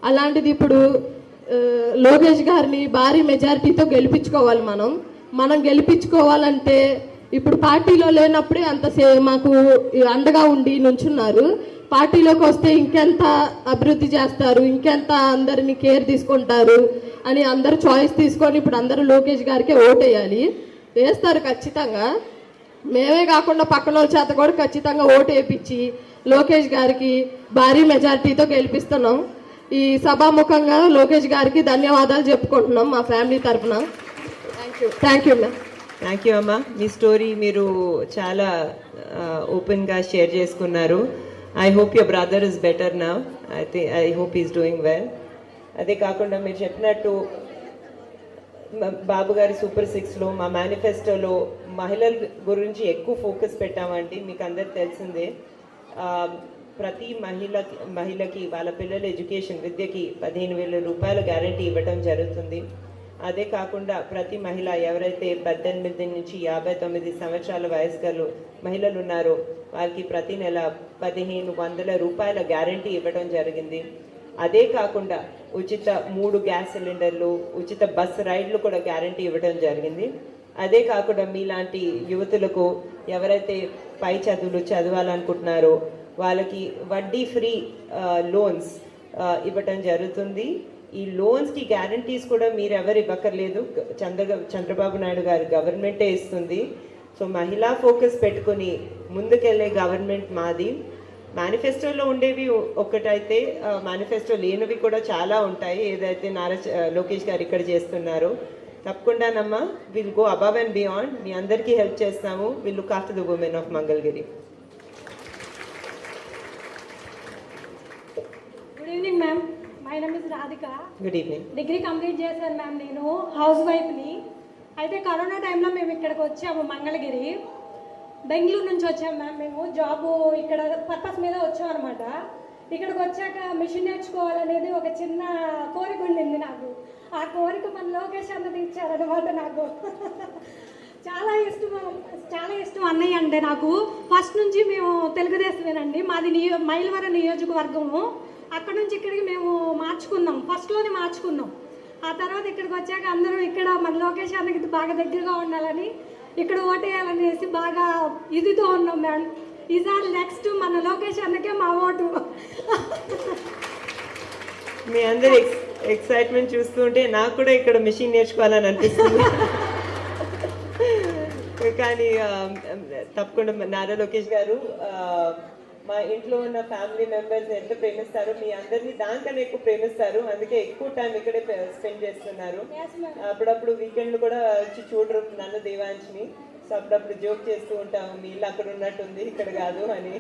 అలాంటిది ఇప్పుడు లోకేష్ గారిని భారీ మెజారిటీతో గెలిపించుకోవాలి. మనం గెలిపించుకోవాలంటే ఇప్పుడు పార్టీలో లేనప్పుడే అంత మాకు అండగా ఉండి నుంచున్నారు. పార్టీలోకి వస్తే ఇంకెంత అభివృద్ధి చేస్తారు, ఇంకెంత అందరిని కేర్ తీసుకుంటారు అని అందరూ చాయిస్ తీసుకొని ఇప్పుడు అందరూ లోకేష్ గారికే ఓటేయాలి. వేస్తారు ఖచ్చితంగా. మేమే కాకుండా పక్కన వాళ్ళ చేత కూడా ఖచ్చితంగా ఓటు వేయించి లోకేష్ గారికి భారీ మెజారిటీతో గెలిపిస్తున్నాం. ఈ సభాముఖంగా లోకేష్ గారికి ధన్యవాదాలు చెప్పుకుంటున్నాం మా ఫ్యామిలీ తరఫున. Thank you ma'am. Thank you అమ్మా. మీ స్టోరీ మీరు చాలా ఓపెన్గా షేర్ చేసుకున్నారు. I hope your brother is better now. I hope is doing well. అదే కాకుండా మీరు చెప్పినట్టు బాబు గారి సూపర్ 6లో మా మేనిఫెస్టోలో మహిళల గురించి ఎక్కువ ఫోకస్ పెట్టామండి. మీకు అందరికి తెలిసిందే. ప్రతి మహిళకి వాళ్ళ పిల్లల ఎడ్యుకేషన్ విద్యకి 15,000 రూపాయల గ్యారంటీ ఇవ్వడం జరుగుతుంది. అదే కాకుండా ప్రతి మహిళ ఎవరైతే 18 నుంచి 59 సంవత్సరాల వయసు గల మహిళలు ఉన్నారో వారికి ప్రతి నెల 1,500 రూపాయల గ్యారంటీ ఇవ్వడం జరిగింది. అదే కాకుండా ఉచిత 3 గ్యాస్ సిలిండర్లు, ఉచిత బస్ రైడ్లు కూడా గ్యారంటీ ఇవ్వడం జరిగింది. అదే కాకుండా మీలాంటి యువతులకు ఎవరైతే పై చదువులు చదవాలనుకుంటున్నారో వాళ్ళకి వడ్డీ ఫ్రీ లోన్స్ ఇవ్వటం జరుగుతుంది. ఈ లోన్స్కి గ్యారంటీస్ కూడా మీరు ఎవరు ఇవ్వక్కర్లేదు, చంద్రబాబు నాయుడు గారి గవర్నమెంటే ఇస్తుంది. సో మహిళా ఫోకస్ పెట్టుకుని ముందుకెళ్ళే గవర్నమెంట్ మాది. మేనిఫెస్టోలో ఉండేవి ఒక్కటైతే మేనిఫెస్టో లేనివి కూడా చాలా ఉంటాయి. ఏదైతే లోకేష్ గారు ఇక్కడ చేస్తున్నారో తప్పకుండానమ్మా will go above and beyond. మీ అందరికీ హెల్ప్ చేస్తాము. Will look after the women of Mangalagiri. Good evening ma'am. My name is Radhika. Good evening. Degree complete చేశాను మ్యామ్. నేను హౌస్ వైఫ్ని. అయితే కరోనా టైంలో మేము ఇక్కడికి వచ్చాము మంగళగిరి. బెంగళూరు నుంచి వచ్చాము మ్యామ్. మేము జాబ్ ఇక్కడ పర్పస్ మీద వచ్చాం అనమాట. ఇక్కడికి వచ్చాక మిషన్ నేర్చుకోవాలనేది ఒక చిన్న కోరిక ఉండింది నాకు. ఆ కోరిక మన లోకేష్ అన్న తీర్చారనమాట. నాకు చాలా ఇష్టం అన్నయ్య అంటే. నాకు ఫస్ట్ నుంచి మేము తెలుగుదేశమేనండి. మాది మైలవరం నియోజకవర్గము. అక్కడ నుంచి ఇక్కడికి మేము ఫస్ట్లోనే మార్చుకున్నాం. ఆ తర్వాత ఇక్కడికి వచ్చాక అందరూ ఇక్కడ మన లోకేష్ అన్నకి బాగా దగ్గరగా ఉండాలని ఇక్కడ ఓటేయాలనేసి బాగా ఇదితో ఉన్నాం మేడం. ఈసారి నెక్స్ట్ మన లోకేష్ అన్నకే మా ఓటు. మీ అందరి ఎక్సైట్మెంట్ చూస్తుంటే నాకు కూడా ఇక్కడ మిషన్ నేర్చుకోవాలని అనిపిస్తుంది. కానీ తప్పకుండా నారా లోకేష్ గారు మా ఇంట్లో ఉన్న ఫ్యామిలీ మెంబర్స్ ఎంత ప్రేమిస్తారు, మీ అందరినీ దానికన్నా ఎక్కువ ప్రేమిస్తారు. అందుకే ఎక్కువ టైం ఇక్కడే స్పెండ్ చేస్తున్నారు. అప్పుడప్పుడు వీకెండ్లు కూడా వచ్చి చూడరు నన్ను దేవాంశని. సో అప్పుడప్పుడు జోక్ చేస్తూ ఉంటాము, మీ ఇల్లు అక్కడ ఉన్నట్టుంది ఇక్కడ కాదు అని.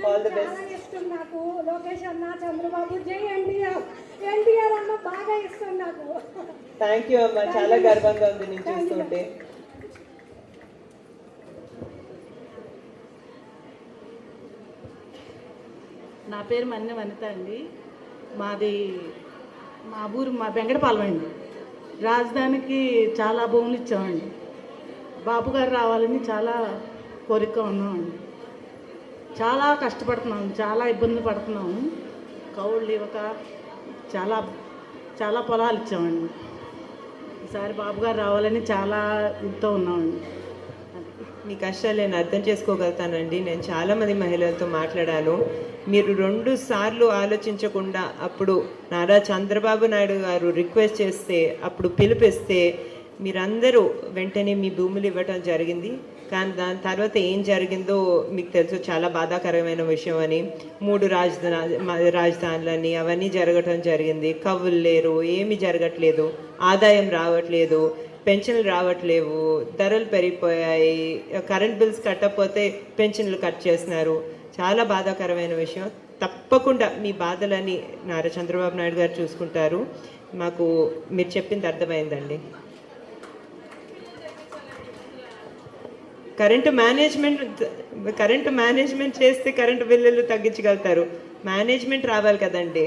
All the best. ఇష్టం నాకు లోకేష్ అన్న, చంద్రబాబు, జై ఎన్టీఆర్ అన్న బాగా ఇష్టం నాకు. థ్యాంక్ యూ అమ్మా, చాలా గర్వంగా ఉంది నేను చూస్తుంటే. నా పేరు మన్నె వనిత అండి. మా ఊరు వెంకటపాలెం అండి. రాజధానికి చాలా భూములు ఇచ్చామండి. బాబు గారు రావాలని చాలా కోరికగా ఉన్నామండి. చాలా కష్టపడుతున్నాము, చాలా ఇబ్బందులు పడుతున్నాము. కౌళ్ళు ఇవ్వక చాలా పొలాలు ఇచ్చామండి. ఈసారి బాబు గారు రావాలని చాలా ఇంతో ఉన్నామండి. మీ కష్టాలు నేను అర్థం చేసుకోగలుగుతానండి. నేను చాలామంది మహిళలతో మాట్లాడాను. మీరు 2 సార్లు ఆలోచించకుండా అప్పుడు నారా చంద్రబాబు నాయుడు గారు రిక్వెస్ట్ చేస్తే, అప్పుడు పిలిపిస్తే మీరందరూ వెంటనే మీ భూములు ఇవ్వటం జరిగింది. కానీ దాని తర్వాత ఏం జరిగిందో మీకు తెలుసు, చాలా బాధాకరమైన విషయం అని. 3 రాజధానులని అవన్నీ జరగటం జరిగింది. కవులు లేరు, ఏమీ జరగట్లేదు, ఆదాయం రావట్లేదు, పెన్షన్లు రావట్లేవు, ధరలు పెరిగిపోయాయి, కరెంట్ బిల్స్ కట్టకపోతే పెన్షన్లు కట్ చేస్తున్నారు. చాలా బాధాకరమైన విషయం. తప్పకుండా మీ బాధలని నారా చంద్రబాబు నాయుడు గారు చూసుకుంటారు. మాకు మీరు చెప్పింది అర్థమైందండి. కరెంటు మేనేజ్మెంట్ చేస్తే కరెంటు బిల్లులు తగ్గించగలుగుతారు. మేనేజ్మెంట్ రావాలి కదండి.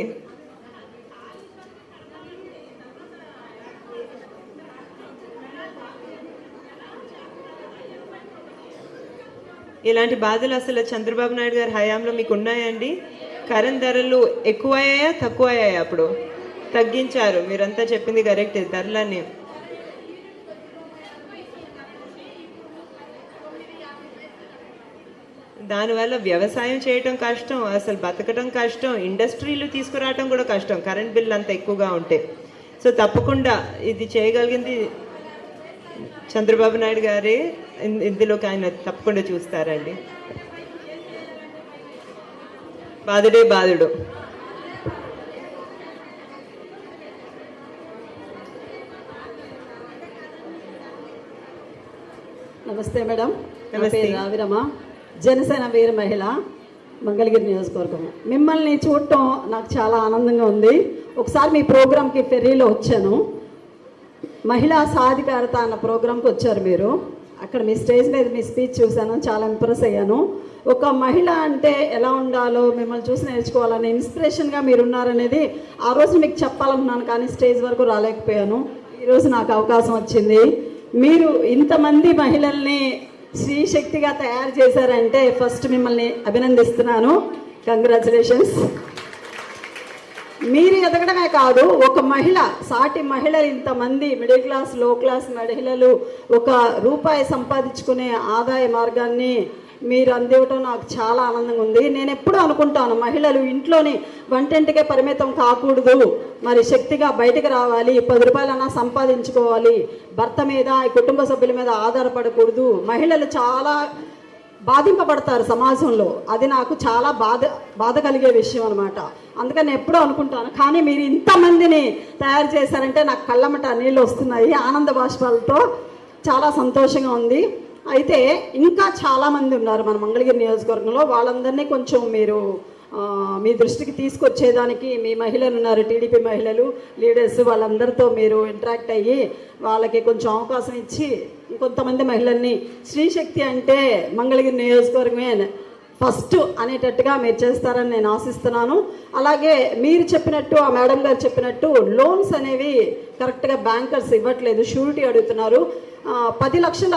ఇలాంటి బాధలు అసలు చంద్రబాబు నాయుడు గారి హయాంలో మీకు ఉన్నాయండి? కరెంట్ ధరలు ఎక్కువయ్యాయా తక్కువయ్యాయా? అప్పుడు తగ్గించారు. మీరంతా చెప్పింది కరెక్ట్. ధరలన్నీ దానివల్ల వ్యవసాయం చేయటం కష్టం, అసలు బతకటం కష్టం, ఇండస్ట్రీలు తీసుకురావటం కూడా కష్టం కరెంట్ బిల్ అంత ఎక్కువగా ఉంటే. సో తప్పకుండా ఇది చేయగలిగింది చంద్రబాబు నాయుడు గారే. ఇందులోకి ఆయన తప్పకుండా చూస్తారండి. బాధుడే బాధుడు. నమస్తే మేడం. నమస్తే. రావిరమ, జనసేన వీర మహిళ, మంగళగిరి నియోజకవర్గం. మిమ్మల్ని చూడటం నాకు చాలా ఆనందంగా ఉంది. ఒకసారి మీ ప్రోగ్రామ్కి ఫెర్రీలో వచ్చాను. మహిళా సాధికారత అన్న ప్రోగ్రాంకి వచ్చారు మీరు. అక్కడ మీ స్టేజ్ మీద మీ స్పీచ్ చూశాను, చాలా ఇంప్రెస్ అయ్యాను. ఒక మహిళ అంటే ఎలా ఉండాలో మిమ్మల్ని చూసి నేర్చుకోవాలని ఇన్స్పిరేషన్గా మీరు ఉన్నారనేది ఆ రోజు మీకు చెప్పాలనుకున్నాను, కానీ స్టేజ్ వరకు రాలేకపోయాను. ఈరోజు నాకు అవకాశం వచ్చింది. మీరు ఇంతమంది మహిళల్ని శ్రీశక్తిగా తయారు చేశారంటే ఫస్ట్ మిమ్మల్ని అభినందిస్తున్నాను. కంగ్రాచులేషన్స్. మీరు ఎదగడమే కాదు, ఒక మహిళ, సాటి మహిళలు, ఇంతమంది మిడిల్ క్లాస్, లో క్లాస్ మహిళలు ఒక రూపాయి సంపాదించుకునే ఆదాయ మార్గాన్ని మీరు అందివ్వటం నాకు చాలా ఆనందంగా ఉంది. నేను ఎప్పుడూ అనుకుంటాను, మహిళలు ఇంట్లోని వంటింటికే పరిమితం కాకూడదు, మరి శక్తిగా బయటకు రావాలి, 10 రూపాయలన్నా సంపాదించుకోవాలి, భర్త మీద, కుటుంబ సభ్యుల మీద ఆధారపడకూడదు. మహిళలు చాలా బాధింపబడతారు సమాజంలో, అది నాకు చాలా బాధ కలిగే విషయం అనమాట. అందుకని ఎప్పుడూ అనుకుంటాను, కానీ మీరు ఇంతమందిని తయారు చేశారంటే నాకు కళ్ళమట నీళ్ళు వస్తున్నాయి ఆనంద బాష్పాలతో. చాలా సంతోషంగా ఉంది. అయితే ఇంకా చాలామంది ఉన్నారు మన మంగళగిరి నియోజకవర్గంలో, వాళ్ళందరినీ కొంచెం మీరు మీ దృష్టికి తీసుకొచ్చేదానికి మీ మహిళలు ఉన్నారు, టీడీపీ మహిళలు లీడర్స్, వాళ్ళందరితో మీరు ఇంటరాక్ట్ అయ్యి వాళ్ళకి కొంచెం అవకాశం ఇచ్చి ఇంకొంతమంది మహిళల్ని శ్రీశక్తి అంటే మంగళగిరి నియోజకవర్గమే ఫస్ట్ అనేటట్టుగా మీరు చేస్తారని నేను ఆశిస్తున్నాను. అలాగే మీరు చెప్పినట్టు, ఆ మేడం గారు చెప్పినట్టు, లోన్స్ అనేవి కరెక్ట్గా బ్యాంకర్స్ ఇవ్వట్లేదు, షూరిటీ అడుగుతున్నారు. 10 లక్షల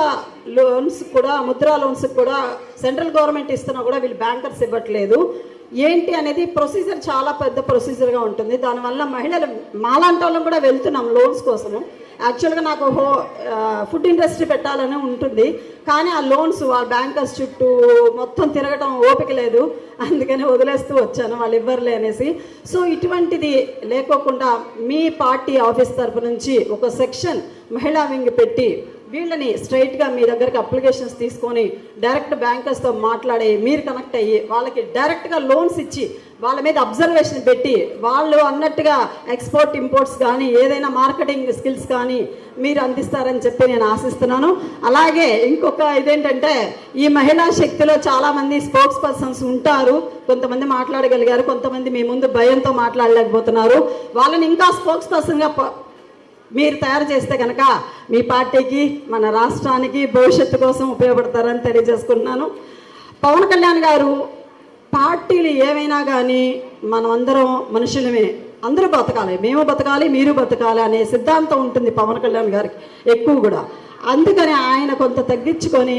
లోన్స్ కూడా, ముద్రా లోన్స్ కూడా సెంట్రల్ గవర్నమెంట్ ఇస్తున్నా కూడా వీళ్ళు బ్యాంకర్స్ ఇవ్వట్లేదు. ఏంటి అనేది ప్రొసీజర్ చాలా పెద్ద ప్రొసీజర్గా ఉంటుంది. దానివల్ల మహిళలు మాలాంటి వాళ్ళం కూడా వెళ్తున్నాం లోన్స్ కోసము. యాక్చువల్గా నాకు ఫుడ్ ఇండస్ట్రీ పెట్టాలని ఉంటుంది, కానీ ఆ లోన్స్ వాళ్ళ బ్యాంకర్స్ చుట్టూ మొత్తం తిరగటం ఓపిక లేదు, అందుకని వదిలేస్తూ వచ్చాను, వాళ్ళు ఇవ్వర్లే అనేసి. సో ఇటువంటిది లేకోకుండా మీ పార్టీ ఆఫీస్ తరఫు నుంచి ఒక సెక్షన్ మహిళా వింగ్ పెట్టి వీళ్ళని స్ట్రైట్గా మీ దగ్గరకు అప్లికేషన్స్ తీసుకొని డైరెక్ట్ బ్యాంకర్స్తో మాట్లాడి మీరు కనెక్ట్ అయ్యి వాళ్ళకి డైరెక్ట్గా లోన్స్ ఇచ్చి వాళ్ళ మీద అబ్జర్వేషన్ పెట్టి వాళ్ళు అన్నట్టుగా ఎక్స్పోర్ట్ ఇంపోర్ట్స్ కానీ ఏదైనా మార్కెటింగ్ స్కిల్స్ కానీ మీరు అందిస్తారని చెప్పి నేను ఆశిస్తున్నాను. అలాగే ఇంకొక ఇదేంటంటే, ఈ మహిళా శక్తిలో చాలామంది స్పోక్స్ పర్సన్స్ ఉంటారు, కొంతమంది మాట్లాడగలిగారు, కొంతమంది మీ ముందు భయంతో మాట్లాడలేకపోతున్నారు. వాళ్ళని ఇంకా స్పోక్స్ పర్సన్గా మీరు తయారు చేస్తే కనుక మీ పార్టీకి, మన రాష్ట్రానికి భవిష్యత్తు కోసం ఉపయోగపడతారని తెలియజేసుకుంటున్నాను. పవన్ కళ్యాణ్ గారు, పార్టీలు ఏమైనా కానీ మనం అందరం మనుషులమే, అందరూ బతకాలి, మేము బతకాలి, మీరు బతకాలి అనే సిద్ధాంతం ఉంటుంది పవన్ కళ్యాణ్ గారికి ఎక్కువ కూడా. అందుకని ఆయన కొంత తగ్గించుకొని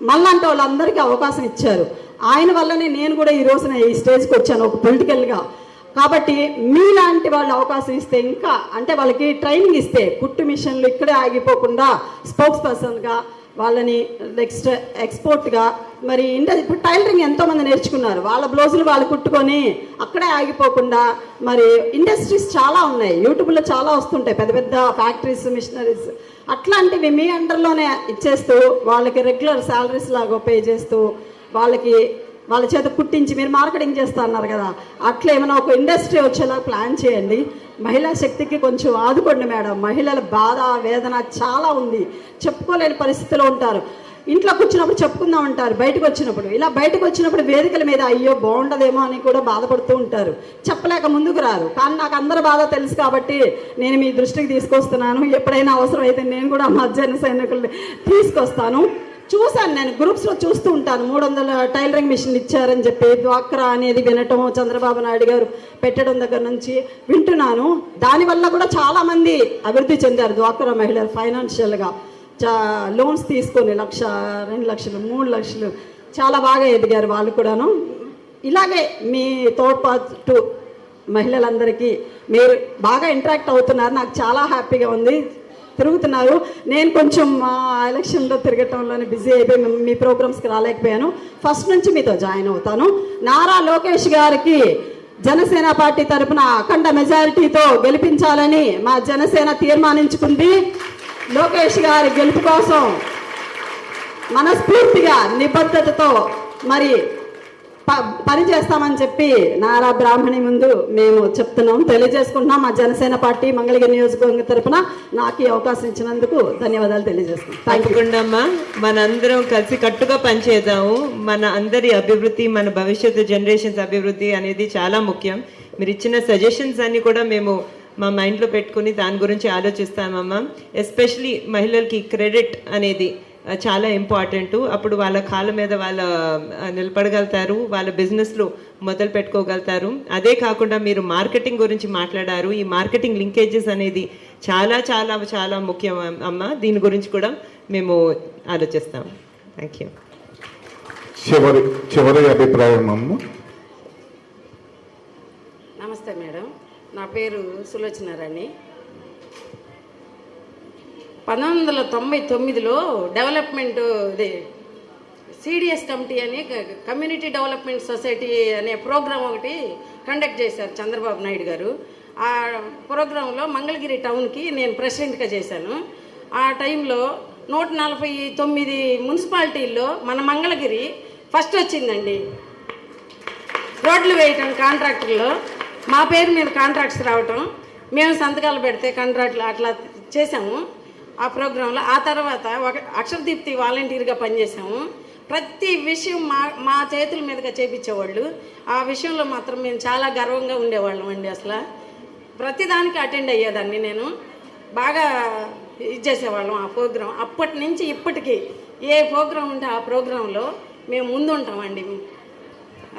మళ్ళంటే వాళ్ళందరికీ అవకాశం ఇచ్చారు. ఆయన వల్లనే నేను కూడా ఈ రోజున ఈ స్టేజ్కి వచ్చాను ఒక పొలిటికల్గా. కాబట్టి మీలాంటి వాళ్ళు అవకాశం ఇస్తే, ఇంకా అంటే వాళ్ళకి ట్రైనింగ్ ఇస్తే, కుట్టు మిషన్లు ఇక్కడే ఆగిపోకుండా స్పోక్స్ పర్సన్గా వాళ్ళని నెక్స్ట్ ఎక్స్పోర్ట్గా, మరి ఇప్పుడు టైలరింగ్ ఎంతోమంది నేర్చుకున్నారు, వాళ్ళ బ్లౌజులు వాళ్ళు కుట్టుకొని అక్కడే ఆగిపోకుండా, మరి ఇండస్ట్రీస్ చాలా ఉన్నాయి, యూట్యూబ్లో చాలా వస్తుంటాయి, పెద్ద పెద్ద ఫ్యాక్టరీస్, మిషనరీస్, అట్లాంటివి మీ అండర్లోనే ఇచ్చేస్తూ వాళ్ళకి రెగ్యులర్ శాలరీస్ లాగా పే చేస్తూ వాళ్ళ చేత కుట్టించి మీరు మార్కెటింగ్ చేస్తా అన్నారు కదా, అట్లా ఏమైనా ఒక ఇండస్ట్రీ వచ్చేలా ప్లాన్ చేయండి. మహిళా శక్తికి కొంచెం ఆదుకోండి మేడం. మహిళల బాధ, వేదన చాలా ఉంది, చెప్పుకోలేని పరిస్థితిలో ఉంటారు. ఇంట్లో కూర్చున్నప్పుడు చెప్పుకుందాం అంటారు, బయటకు వచ్చినప్పుడు వేదికల మీద అయ్యో బాగుండదేమో అని కూడా బాధపడుతూ ఉంటారు, చెప్పలేక ముందుకు రారు. కానీ నాకు అందరి బాధ తెలుసు కాబట్టి నేను మీ దృష్టికి తీసుకొస్తున్నాను. ఎప్పుడైనా అవసరం అయితే నేను కూడా మా జన సైనికుల్ని తీసుకొస్తాను. చూశాను, నేను గ్రూప్స్లో చూస్తూ ఉంటాను, 300 టైలరింగ్ మిషన్ ఇచ్చారని చెప్పి డ్వాక్రా అనేది వినటం, చంద్రబాబు నాయుడు గారు పెట్టడం దగ్గర నుంచి వింటున్నాను. దానివల్ల కూడా చాలామంది అభివృద్ధి చెందారు డ్వాక్రా మహిళలు ఫైనాన్షియల్గా. లోన్స్ తీసుకొని 1 లక్ష, 2 లక్షలు, 3 లక్షలు చాలా బాగా ఎదిగారు వాళ్ళు కూడాను. ఇలాగే మీ తోడ్పాటు మహిళలందరికీ మీరు బాగా ఇంటరాక్ట్ అవుతున్నారు, నాకు చాలా హ్యాపీగా ఉంది. తిరుగుతున్నారు, నేను కొంచెం మా ఎలక్షన్లో తిరగటంలోనే బిజీ అయిపోయి మీ ప్రోగ్రామ్స్కి రాలేకపోయాను. ఫస్ట్ నుంచి మీతో జాయిన్ అవుతాను. నారా లోకేష్ గారికి జనసేన పార్టీ తరఫున అఖండ మెజారిటీతో గెలిపించాలని మా జనసేన తీర్మానించుకుంది. లోకేష్ గారి గెలుపు కోసం మనస్ఫూర్తిగా నిబద్ధతతో మరి పని చేస్తామని చెప్పి నారా బ్రాహ్మణి ముందు మేము తెలియజేసుకుంటున్నాం. మా జనసేన పార్టీ మంగళగిరి నియోజకవర్గం తరఫున నాకు ఈ అవకాశం ఇచ్చినందుకు ధన్యవాదాలు తెలియజేస్తున్నాం. తప్పకుండా మనందరం కలిసి కట్టుగా పనిచేద్దాము. మన అందరి అభివృద్ధి, మన భవిష్యత్తు జనరేషన్స్ అభివృద్ధి అనేది చాలా ముఖ్యం. మీరు ఇచ్చిన సజెషన్స్ అన్ని కూడా మేము మా మైండ్లో పెట్టుకుని దాని గురించి ఆలోచిస్తామమ్మా. ఎస్పెషలీ మహిళలకి క్రెడిట్ అనేది చాలా ఇంపార్టెంట్. అప్పుడు వాళ్ళ కాళ్ళ మీద వాళ్ళ నిలబడగలుగుతారు, వాళ్ళ బిజినెస్లు మొదలు పెట్టుకోగలుగుతారు. అదే కాకుండా మీరు మార్కెటింగ్ గురించి మాట్లాడారు. ఈ మార్కెటింగ్ లింకేజెస్ అనేది చాలా చాలా చాలా ముఖ్యం అమ్మ. దీని గురించి కూడా మేము ఆలోచిస్తాం. Thank you. చివరి అభిప్రాయం అమ్మ. నమస్తే మేడం, నా పేరు సులోచనారాణి. 1999లో డెవలప్మెంట్ ఇది సిడిఎస్ కమిటీ అని కమ్యూనిటీ డెవలప్మెంట్ సొసైటీ అనే ప్రోగ్రాం ఒకటి కండక్ట్ చేశారు చంద్రబాబు నాయుడు గారు. ఆ ప్రోగ్రాంలో మంగళగిరి టౌన్కి నేను ప్రెసిడెంట్గా చేశాను. ఆ టైంలో 149 మున్సిపాలిటీల్లో మన మంగళగిరి ఫస్ట్ వచ్చిందండి. రోడ్లు వేయటం కాంట్రాక్టర్లో మా పేరు మీద కాంట్రాక్ట్స్ రావటం, మేము సంతకాలు పెడితే కాంట్రాక్ట్లు అట్లా చేసాము ఆ ప్రోగ్రాంలో. ఆ తర్వాత ఒక అక్షరదీప్తి వాలంటీర్గా పనిచేసాము. ప్రతి విషయం మా చేతుల మీదుగా చేపించేవాళ్ళు. ఆ విషయంలో మాత్రం మేము చాలా గర్వంగా ఉండేవాళ్ళం అండి. అసలు ప్రతిదానికి అటెండ్ అయ్యేదాన్ని నేను. బాగా ఇది చేసేవాళ్ళం ఆ ప్రోగ్రాం. అప్పటి నుంచి ఇప్పటికీ ఏ ప్రోగ్రాం ఉంటే ఆ ప్రోగ్రాంలో మేము ముందు ఉంటామండి.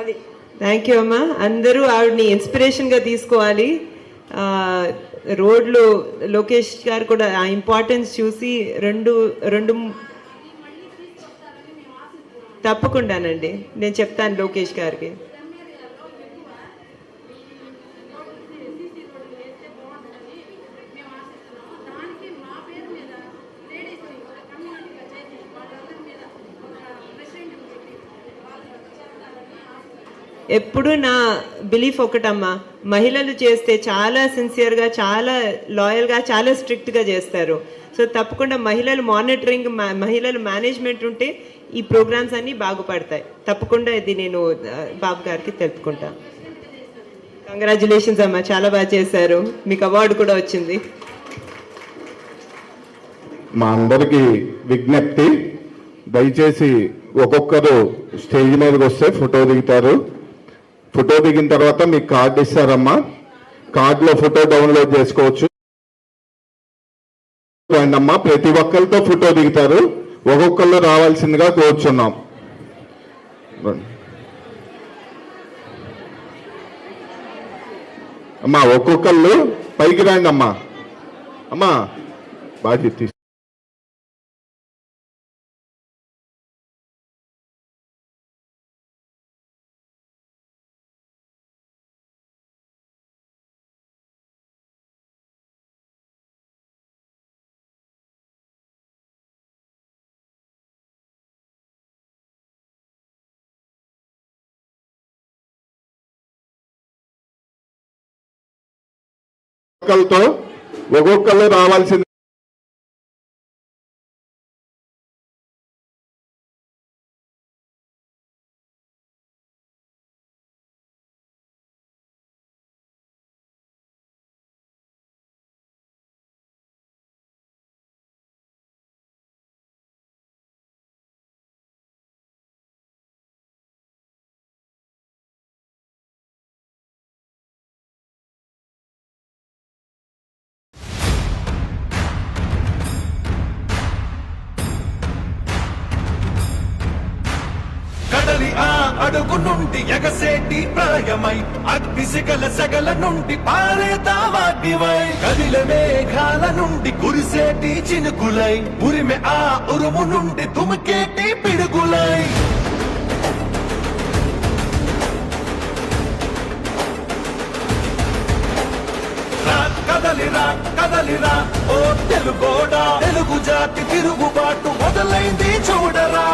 అది. థ్యాంక్ యూ అమ్మా. అందరూ ఆవిడని ఇన్స్పిరేషన్గా తీసుకోవాలి. రోడ్లు లోకేష్ గారు కూడా ఆ ఇంపార్టెన్స్ చూసి రెండు తప్పకుండానండి నేను చెప్తాను లోకేష్ గారికి. ఎప్పుడు నా బిలీఫ్ ఒకటమ్మా, మహిళలు చేస్తే చాలా సిన్సియర్గా, చాలా లాయల్గా, చాలా స్ట్రిక్ట్గా చేస్తారు. సో తప్పకుండా మహిళలు మానిటరింగ్, మహిళలు మేనేజ్మెంట్ ఉంటే ఈ ప్రోగ్రామ్స్ అన్నీ బాగుపడతాయి. తప్పకుండా ఇది నేను బాబు గారికి తెలుపుకుంటా. కంగ్రాచులేషన్స్ అమ్మా, చాలా బాగా చేశారు. మీకు అవార్డు కూడా వచ్చింది. మా అందరికి విజ్ఞప్తి, దయచేసి ఒక్కొక్కరు స్టేజ్ మీదకి వస్తే ఫోటో దిగుతారు. ఫోటో దిగిన తర్వాత మీకు కార్డు ఇస్తారమ్మా. కార్డులో ఫోటో డౌన్లోడ్ చేసుకోవచ్చు. అమ్మా, ప్రతి ఒక్కరితో ఫోటో దిగుతారు. ఒక్కొక్కళ్ళు రావాల్సిందిగా కోరుచున్నాం. అమ్మా, ఒక్కొక్కళ్ళు పైకి రండి అమ్మా. అమ్మా బాధ్యత. ఒక్కొక్కళ్ళు రావాల్సింది. అడుగు నుండి ఎగసేటి ప్రళయమై, అగ్ని సిగల సగల నుండి పారేతావాగ్నివై, కదిల మేఘాల నుండి కురిసేటి చినుకులై, ఉరిమె ఆ ఉరుము నుండి తుమికేటి పిడుగులై. కదలిరా కదలిరా ఓ తెలుగోడా, తెలుగు జాతి తిరుగుబాటు మొదలైంది చూడరా.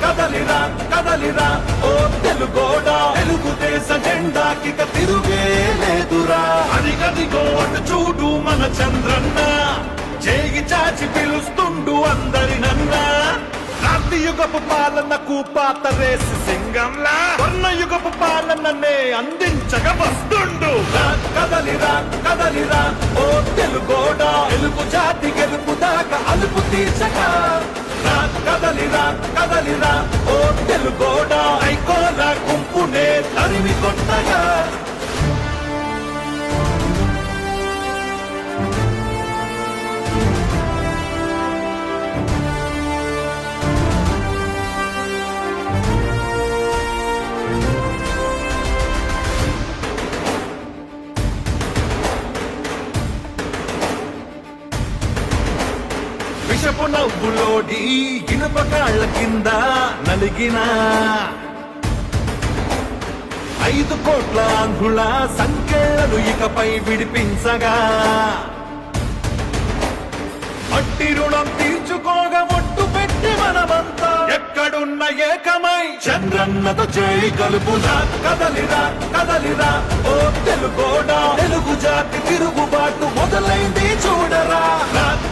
కదలిరా కదలిరా ఓ తెలుగోడా, తెలుగుదేశ జెండాకి తిరుగే లేదురా. అదిగదిగో అటు చూడు మన చంద్రన్న, చేయి చాచి పిలుస్తుండు అందరినన్నా. యుగపు పాలనకు పాత రేసి సింగంలా, యుగపు పాలననే అందించగా వస్తుండు. కదలిరా కదలిరా ఓ తెలుగోడా, తెలుగు జాతి గెలుపు దాకా అలుపు తీర్చగా. కదలిరా కదలిరా ఓ తెలుగోడా, ఐకోల గుంపునే తరిమి కొట్టగా. ఇనుప కాళ్ళ కింద నలిగిన 5 కోట్ల ఆంధ్రుల సంఖ్యలు ఇకపై విడిపించగా మట్టి రుణం తీర్చుకోగా ఒట్టు పెట్టి మనమంతా ఎక్కడున్న ఏకమై చంద్రన్నతో చేయి కలుపుదా కదలిరా కదలిరా ఓ తెలుగోడా తెలుగు జాతి తిరుగుబాటు మొదలైంది చూడరా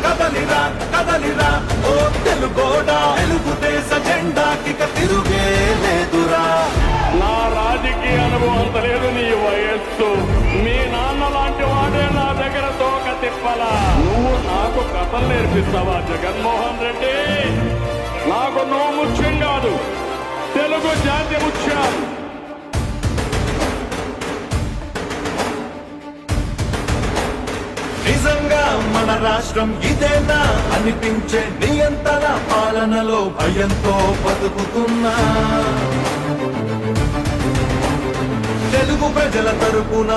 కదలిరా కదలిరా ఓ తెలుగోడా తెలుగుదేశ జెండాకి తిరుగే లేదురా. నా రాజకీయ అనుభవం లేదు, నీ వయస్సు మీ నాన్న లాంటి వాడే నా దగ్గర తోక తిప్పలా. నువ్వు నాకు కథలు నేర్పిస్తావా జగన్మోహన్ రెడ్డి? నాకు నువ్వు ముఖ్యం కాదు, తెలుగు జాతి ముఖ్యం. నిజంగా మన రాష్ట్రం ఇదేనా అనిపించే నియంత్రణ పాలనలో భయంతో బతుకుతున్నా తెలుగు ప్రజల తరపున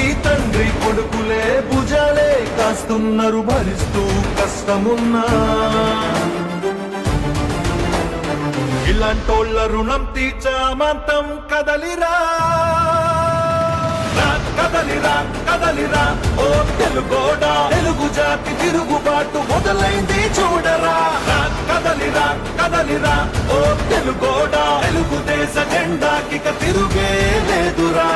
ఈ తండ్రి కొడుకులే భుజాలే కాస్తున్నారు భరిస్తూ కష్టమున్నా. ఇలాంటోళ్ళ రుణం తీర్చామంతం కదలిరా కదలిరా కదలిరా ఓ తెలుగోడా తెలుగు జాతి తిరుగుబాటు మొదలైంది చూడరా కదలిరా కదలిరా ఓ తెలుగోడా తెలుగుదేశ జెండాకి తిరుగే లేదురా.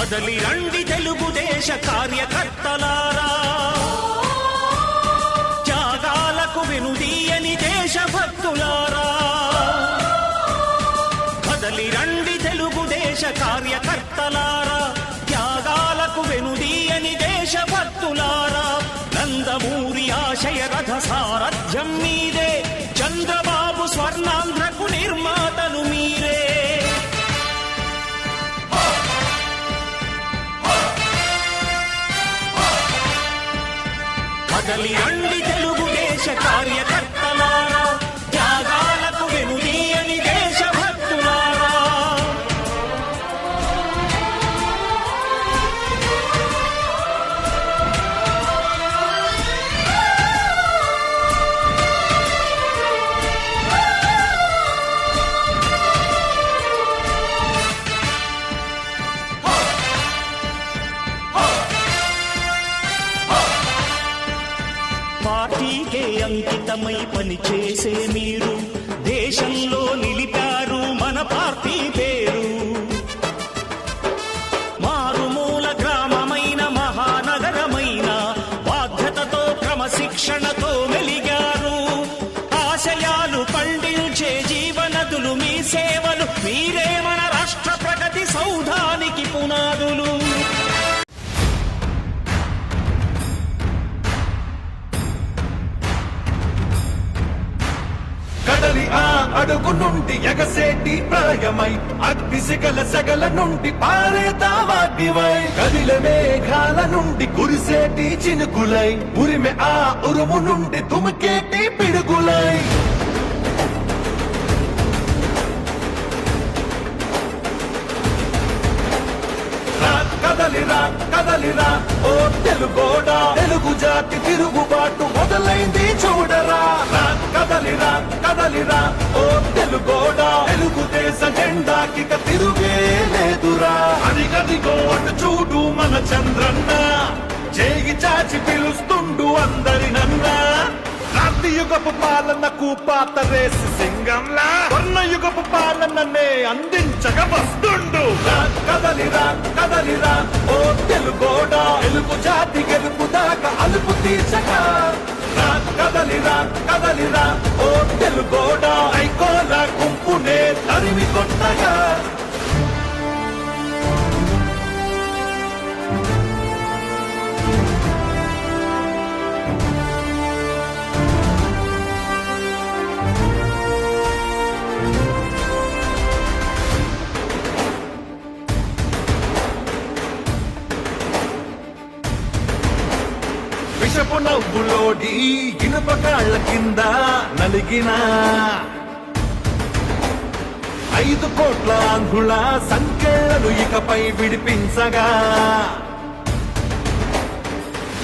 కదలి రండి తెలుగుదేశ కార్యకర్తలారా, త్యాగాలకు వెనుదీయని దేశభక్తులారా. కదలి రండి తెలుగుదేశ కార్యకర్తలారా, త్యాగాలకు వెనుదీయని దేశభక్తులారా. నందమూరి ఆశయ రథ సారథ్యం మీదే, చంద్రబాబు స్వర్ణాంధ్రకు నిర్మాతలు మీరే. కదలి రండి తెలుగుదేశ కార్యకర్తలారా, త్యాగాలకు వెనుదీయని దేశభక్తులారా. పార్టీకే అంకితమై పనిచేసే మీరు దేశంలో నిలిపారు మన పార్టీ పేరు. మారుమూల గ్రామమైన మహానగరమైన బాధ్యతతో క్రమశిక్షణతో మెలిగారు. ఆశయాలు పండించే జీవనదులు మీ సేవలు, మీరే మన రాష్ట్ర ప్రగతి సౌధానికి పునాదులు. కదలి ఆ అడుగు నుండి ఎగసేటి ప్రాయమై అగ్నిశిఖల సగల నుండి పారేతావాగ్నివై కదిల మేఘాల నుండి కురిసేటి చినుకులై ఉరిమె ఆ ఉరుము నుండి తుమికేటి పిడుగులై. కదలిరా కదలిరా ఓ తెలుగోడా తెలుగు జాతి తిరుగుబాటు మొదలైంది చూడరా కదలిరా కదలిరా ఓ తెలుగోడా తెలుగుదేశ జెండాకి తిరుగే లేదురా. అదిగదిగో అటు చూడు మన చంద్రన్న చేయి చాచి పిలుస్తుండు అందరినన్నా. క్రాంతియుగపు పాలనకు పాత రేసి సింగంలా స్వర్ణయుగపు పాలననే అందించగా వస్తుండు. కదలిరా కదలిరా ఓ తెలుగోడా తెలుగు జాతి గెలుపు దాకా అలుపు తీర్చగా రా కదలిరా కదలిరా ఓ తెలుగోడా ఐకోల గుంపునే తరిమి కొట్టగా విషపు నవ్వులోడి ఇనుప కాళ్ళ కింద నలిగిన 5 కోట్ల ఆంధ్రుల సంఖ్యలను ఇకపై విడిపించగా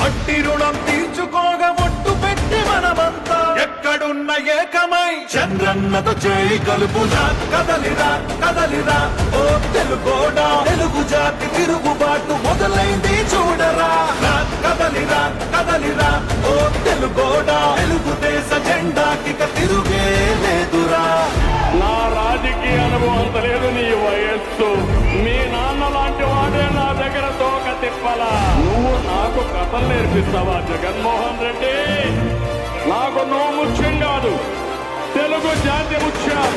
మట్టి రుణం తీర్చుకోగా ఒట్టు పెట్టి మనమంతా ఎక్కడున్న ఏకమై చంద్రన్నతో చేయి కలుపునా కదలిరా కదలిరా ఓ తెలుగోడా తెలుగు జాతి తిరుగుబాటు మొదలైంది చూడరా రా కదలిరా కదలిరా ఓ తెలుగోడా తెలుగుదేశ జెండాకి తిరుగే లేదురా. నా రాజకీయ అనుభవం అంత లేదు నీ వయస్సు. మీ నాన్న లాంటి వాడే నా దగ్గర తోక తిప్పలా. నువ్వు నాకు కథలు నేర్పిస్తావా జగన్మోహన్ రెడ్డి? నాకు నువ్వు ముఖ్యం కాదు, తెలుగు జాతి ముఖ్యం.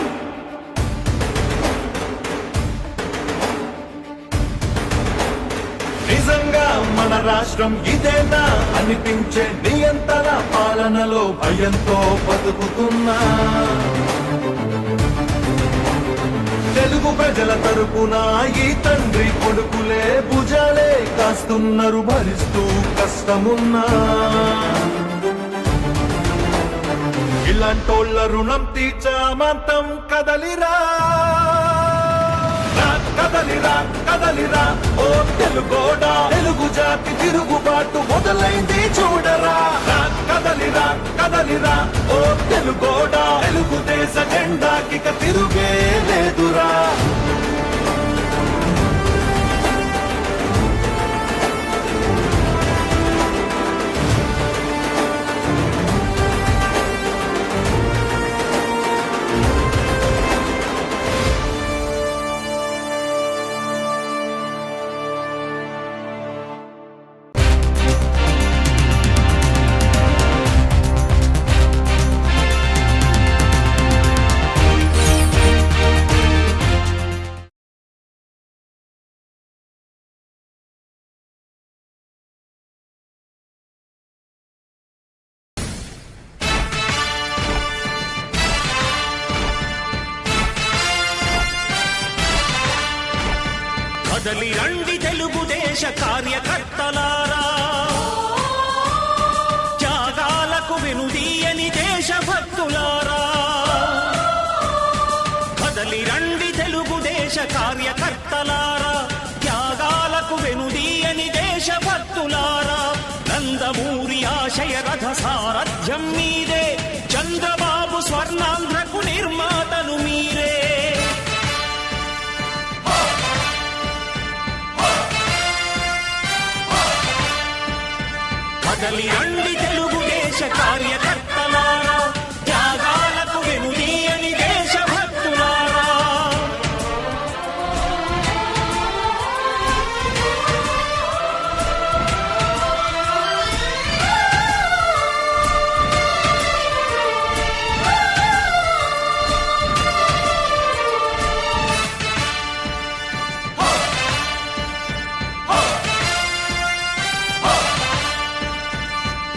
నిజంగా మన రాష్ట్రం ఇదేనా అనిపించే నియంత్రణ పాలనలో భయంతో బతుకుతున్నా తెలుగు ప్రజల తరపున ఈ తండ్రి కొడుకులే భుజాలే కాస్తున్నారు భరిస్తూ కష్టమున్నా. ఇలాంటోళ్ళ రుణం తీర్చామంతం కదలిరా కదలిరా కదలిరా ఓ తెలుగోడా తెలుగు జాతి తిరుగుబాటు మొదలైంది చూడరా కదలిరా కదలిరా ఓ తెలుగోడా తెలుగుదేశ జెండాకి తిరుగే లేదురా. కదలి రండి తెలుగుదేశ కార్యకర్తలారా, త్యాగాలకు వెనుదీయని దేశభక్తులారా. కదలి రండి తెలుగుదేశ కార్యకర్తలారా, త్యాగాలకు వెనుదీయని దేశభక్తులారా. నందమూరి ఆశయ రథ సారథ్యం మీదే, చంద్రబాబు స్వర్ణాంధ్రకు నిర్మాతలు మీరే. కదలి రండి తెలుగుదేశ కార్యకర్తలారా, త్యాగాలకు వెనుదీయని దేశభక్తులారా.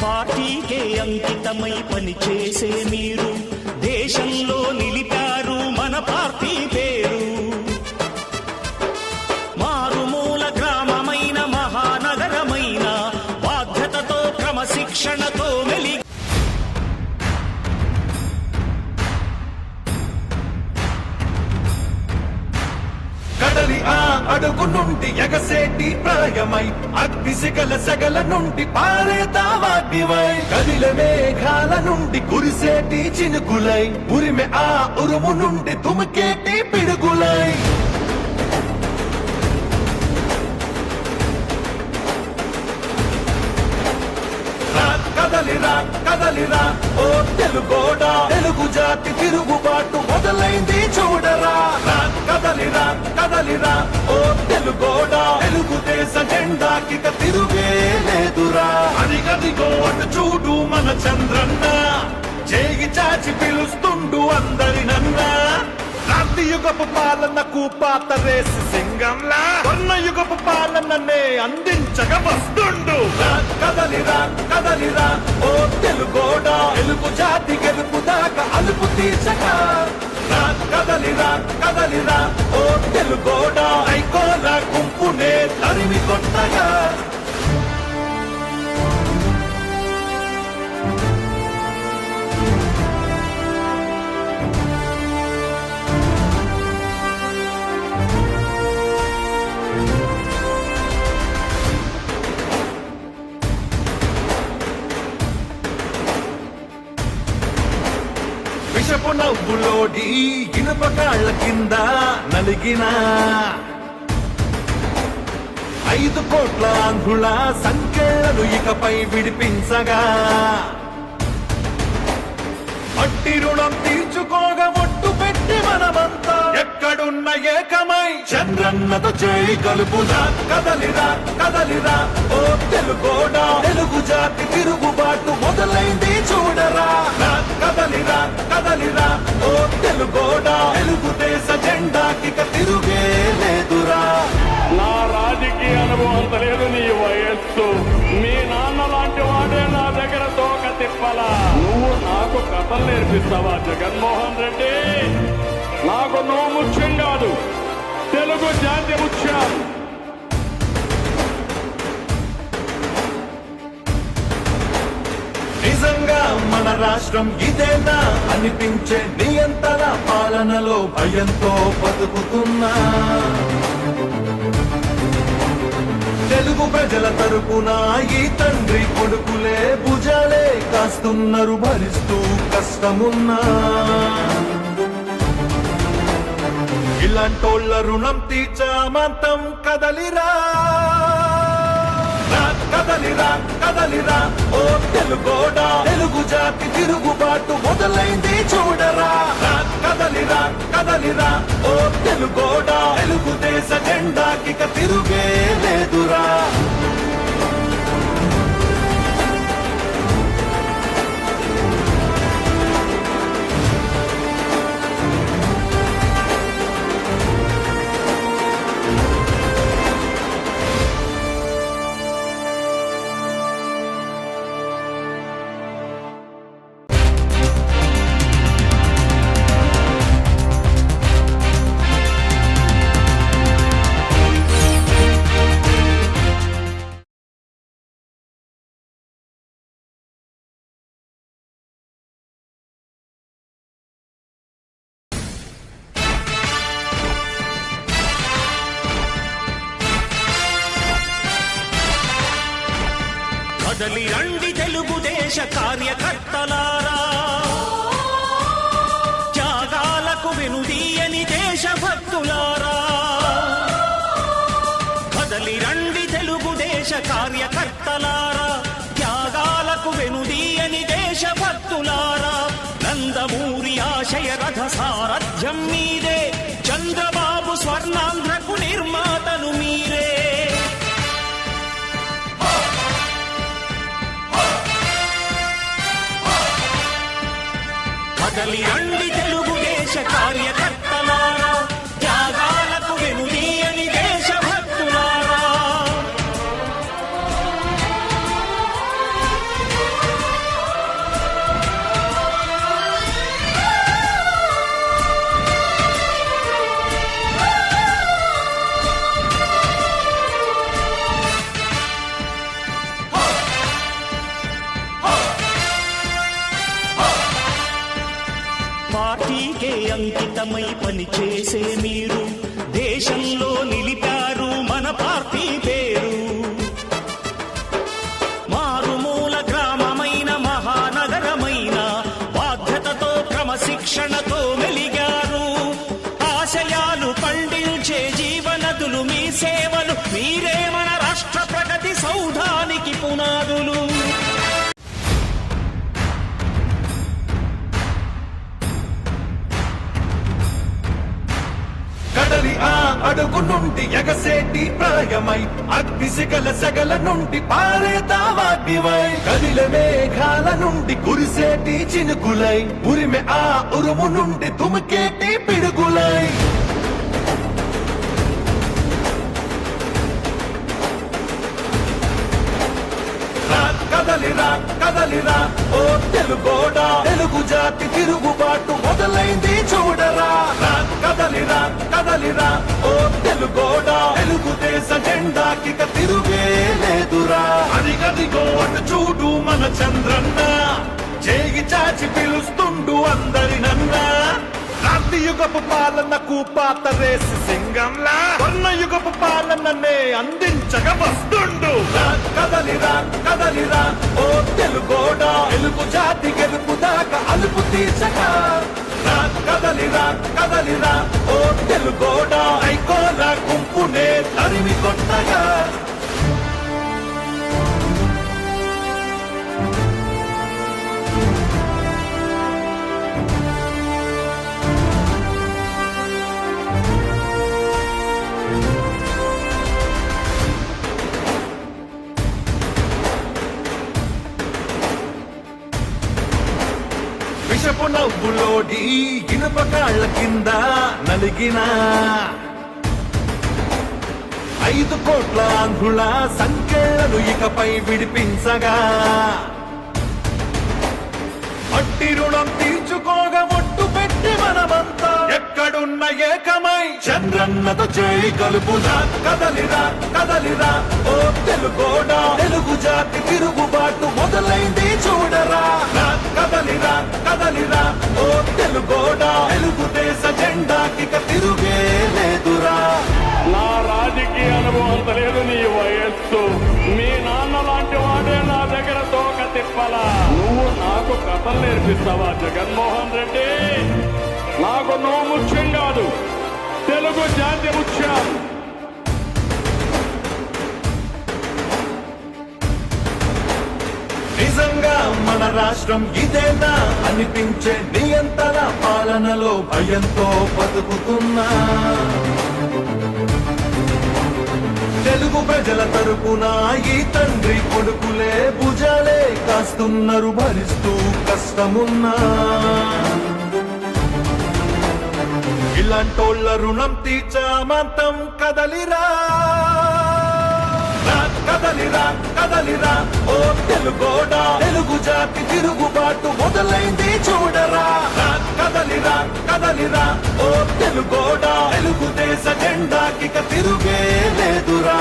పార్టీకే అంకితమై పనిచేసే మీరు దేశంలో నిలిపారు మన పార్టీ పేరు. మారుమూల గ్రామమైన మహానగరమైన బాధ్యతతో క్రమశిక్షణతో మెలి కడలి ఆ అడుగు నుండి ఎగసేటి ప్రాయమై అగ్నిశిఖల సగల నుండి పారేతావాగ్నివై కదిల మేఘాల నుండి కురిసేటి చినుకులై ఉరిమె ఆ ఉరుము నుండి తుమికేటి పిడుగులై కదలిరా కదలిరా ఓ తెలుగోడా తెలుగు జాతి తిరుగుబాటు మొదలైంది చూడరా కదలిరా కదలిరా ఓ తెలుగోడా తెలుగుదేశ దేశ జెండాకిక తిరుగే లేదురా. అదిగదిగో అటు చూడు మన చంద్రన్న, చేయి చాచి పిలుస్తుండు అందరినన్నా. క్రాంతి యుగపు పాలనకు పాత రేసి సింగంలా వర్ణ యుగపు పాలననే అందించగా వస్తుండు. కదలిరా కదలిరా ఓ తెలుగోడా, తెలుగు జాతి గెలుపు దాకా అలుపు తీర్చగా. కదలిరా కదలిరా ఓ తెలుగోడా, ఐకోల గుంపునే తరిమి కొట్టగా. విషపు నవ్వులోడి ఇనుప కాళ్ళ కింద నలిగిన 5 కోట్ల ఆంధ్రుల సంఖ్యలను ఇకపై విడిపించగా. మట్టి రుణం తీర్చుకోగా ఒట్టు పెట్టి మనమంతా ఎక్కడున్న ఏకమై చంద్రన్నతో చేయి కలుపుదా. కదలిరా కదలిరా ఓ తెలుగోడా, తెలుగు జాతి తిరుగుబాటు మొదలైంది చూడరా. కదలిరా కదలిరా ఓ తెలుగోడా, తెలుగు దేశ జెండాకిక తిరుగే లేదురా. నా రాజకీయ అనుభవం అంత లేదు నీ వయస్సు. మీ నాన్న లాంటి వాడే నా దగ్గర తోక తిప్పలా. నువ్వు నాకు కథలు నేర్పిస్తావా జగన్మోహన్ రెడ్డి? నాకు నువ్వు ముఖ్యం కాదు, తెలుగు జాతి ముఖ్యం. నిజంగా మన రాష్ట్రం ఇదేనా అనిపించే నియంత్రణ పాలనలో భయంతో బతుకుతున్నా. తెలుగు ప్రజల తరపున ఈ తండ్రి కొడుకులే భుజాలే కాస్తున్నారు భరిస్తూ కష్టమున్నా. ఇలాంటోళ్ళ రుణం తీర్చామంతం. కదలిరా కదలిరా కదలిరా ఓ తెలుగోడా, తెలుగు జాతి తిరుగుబాటు మొదలైంది చూడరా. కదలిరా కదలిరా ఓ తెలుగోడా, తెలుగు దేశ జెండాకిక తిరుగే లేదురా. కదలి రండి తెలుగుదేశ కార్యకర్తలారా, త్యాగాలకు వెనుదీయని దేశభక్తులారా. కదలి రండి తెలుగుదేశ కార్యకర్తలారా, త్యాగాలకు వెనుదీయని దేశభక్తులారా. నందమూరి ఆశయ రథ సారథ్యం మీదే, చంద్రబాబు స్వర్ణాంధ్రకు నిర్మాతలు మీరే. కదలి రండి తెలుగుదేశ కార్యకర్తలారా, త్యాగాలకు వెనుదీయని దేశభక్తులారా. పార్టీకే అంకితమై పనిచేసే మీరు దేశంలో నిలిపారు మన పార్టీ పేరు. మారుమూల గ్రామమైన మహానగరమైన బాధ్యతతో క్రమశిక్షణతో మెలిగారు. ఆశయాలు పండించే జీవనదులు మీ సేవలు, మీరే మన రాష్ట్ర ప్రగతి సౌధానికి పునాదులు. కదలి అడుగు నుండి ఎగసేటి ప్రాయమై అగ్ని సెగల నుండి పారేతావాగ్నివై కదిల మేఘాల నుండి కురిసేటి చినుకులై ఉరిమె ఆ ఉరుము నుండి తుమికేటి పిడుగులై కదలిరా కదలిరా ఓ తెలుగోడా తెలుగు జాతి తిరుగుబాటు మొదలైంది చూడరా కదలిరా కదలిరా ఓ తెలుగోడా తెలుగుదేశ జెండాకి తిరుగే లేదురా అదిగదిగో అటు చూడు మన చంద్రన్న చేయి చాచి పిలుస్తుండు అందరినన్నా క్రాంతి యుగపు పాలనకు పాత రేసి సింగంలా వర్ణ యుగపు పాలననే అందించగా వస్తుండు కదలిరా కదలిరా ఓ తెలుగోడా తెలుగు జాతి గెలుపు దాకా అలుపు తీర్చగా కదలిరా కదలిరా ఓ తెలుగోడా ఐకోల గుంపునే తరిమి కొట్టగా విషపు నవ్వులోడి ఇనుప కాళ్ళ కింద నలిగిన 5 కోట్ల ఆంధ్రుల సంఖ్యలను ఇకపై విడిపించగా మట్టి రుణం తీర్చుకోగా ఒట్టు పెట్టి మనమంతా ఎక్కడున్న ఏకమై చంద్రన్నతో చేయి కలుపుదా కదలిరా కదలిరా ఓ తెలుగోడా తెలుగు జాతి తిరుగుబాటు మొదలైంది చూడరా కదలిరా కదలిరా ఓ తెలుగోడా తెలుగుదేశ జెండాకి తిరుగే లేదురా నా రాజకీయ అనుభవం అంత లేదు నీ వయస్సు మీ నాన్న లాంటి వాడే నా దగ్గర తోక తిప్పలా నువ్వు నాకు కథలు నేర్పిస్తావా జగన్మోహన్ రెడ్డి నాకు నువ్వు ముఖ్యం కాదు తెలుగు జాతి ముఖ్యం నిజంగా మన రాష్ట్రం ఇదేనా అనిపించే నియంత్రణ పాలనలో భయంతో బతుకుతున్నా తెలుగు ప్రజల తరపున ఈ తండ్రి కొడుకులే భుజాలే కాస్తున్నారు భరిస్తూ కష్టమున్నా ఇలాంటోళ్ళ రుణం తీర్చామంతం కదలిరా కదలిరా కదలిరా ఓ తెలుగోడా తెలుగు జాతి తిరుగుబాటు మొదలైంది చూడరా కదలిరా కదలిరా ఓ తెలుగోడా తెలుగుదేశ జెండాకి తిరుగే లేదురా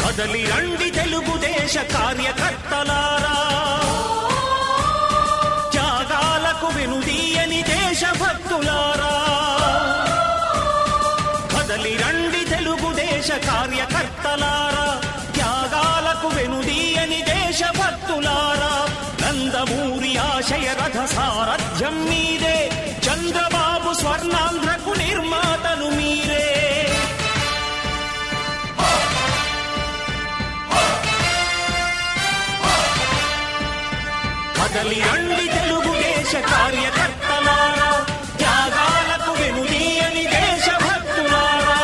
కదలి రండి తెలుగుదేశ కార్యకర్తలారా త్యాగాలకు వెనుదీయని దేశభక్తులారా కదలి రండి తెలుగుదేశ కార్యకర్తలారా త్యాగాలకు వెనుదీయని దేశభక్తులారా నందమూరి ఆశయ రథ సారథ్యం మీదే చంద్రబాబు స్వర్ణాంధ్రకు నిర్మాతను మీరే కదలి రండి తెలుగుదేశ కార్యకర్తలారా త్యాగాలకు వెనుదీయని దేశభక్తులారా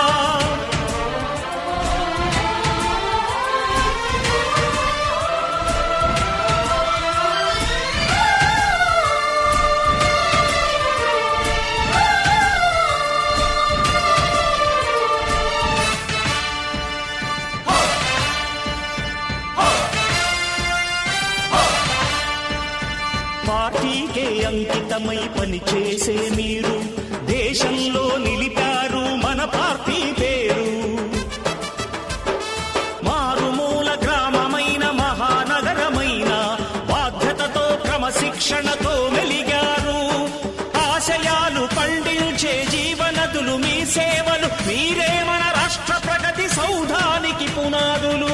పార్టీకే అంకితమై పనిచేసే మీరు దేశంలో నిలిపారు మన పార్టీ పేరు. మారుమూల గ్రామమైన మహానగరమైన బాధ్యతతో క్రమశిక్షణతో మెలిగారు. ఆశయాలు పండించే జీవనదులు మీ సేవలు, మీరే మన రాష్ట్ర ప్రగతి సౌధానికి పునాదులు.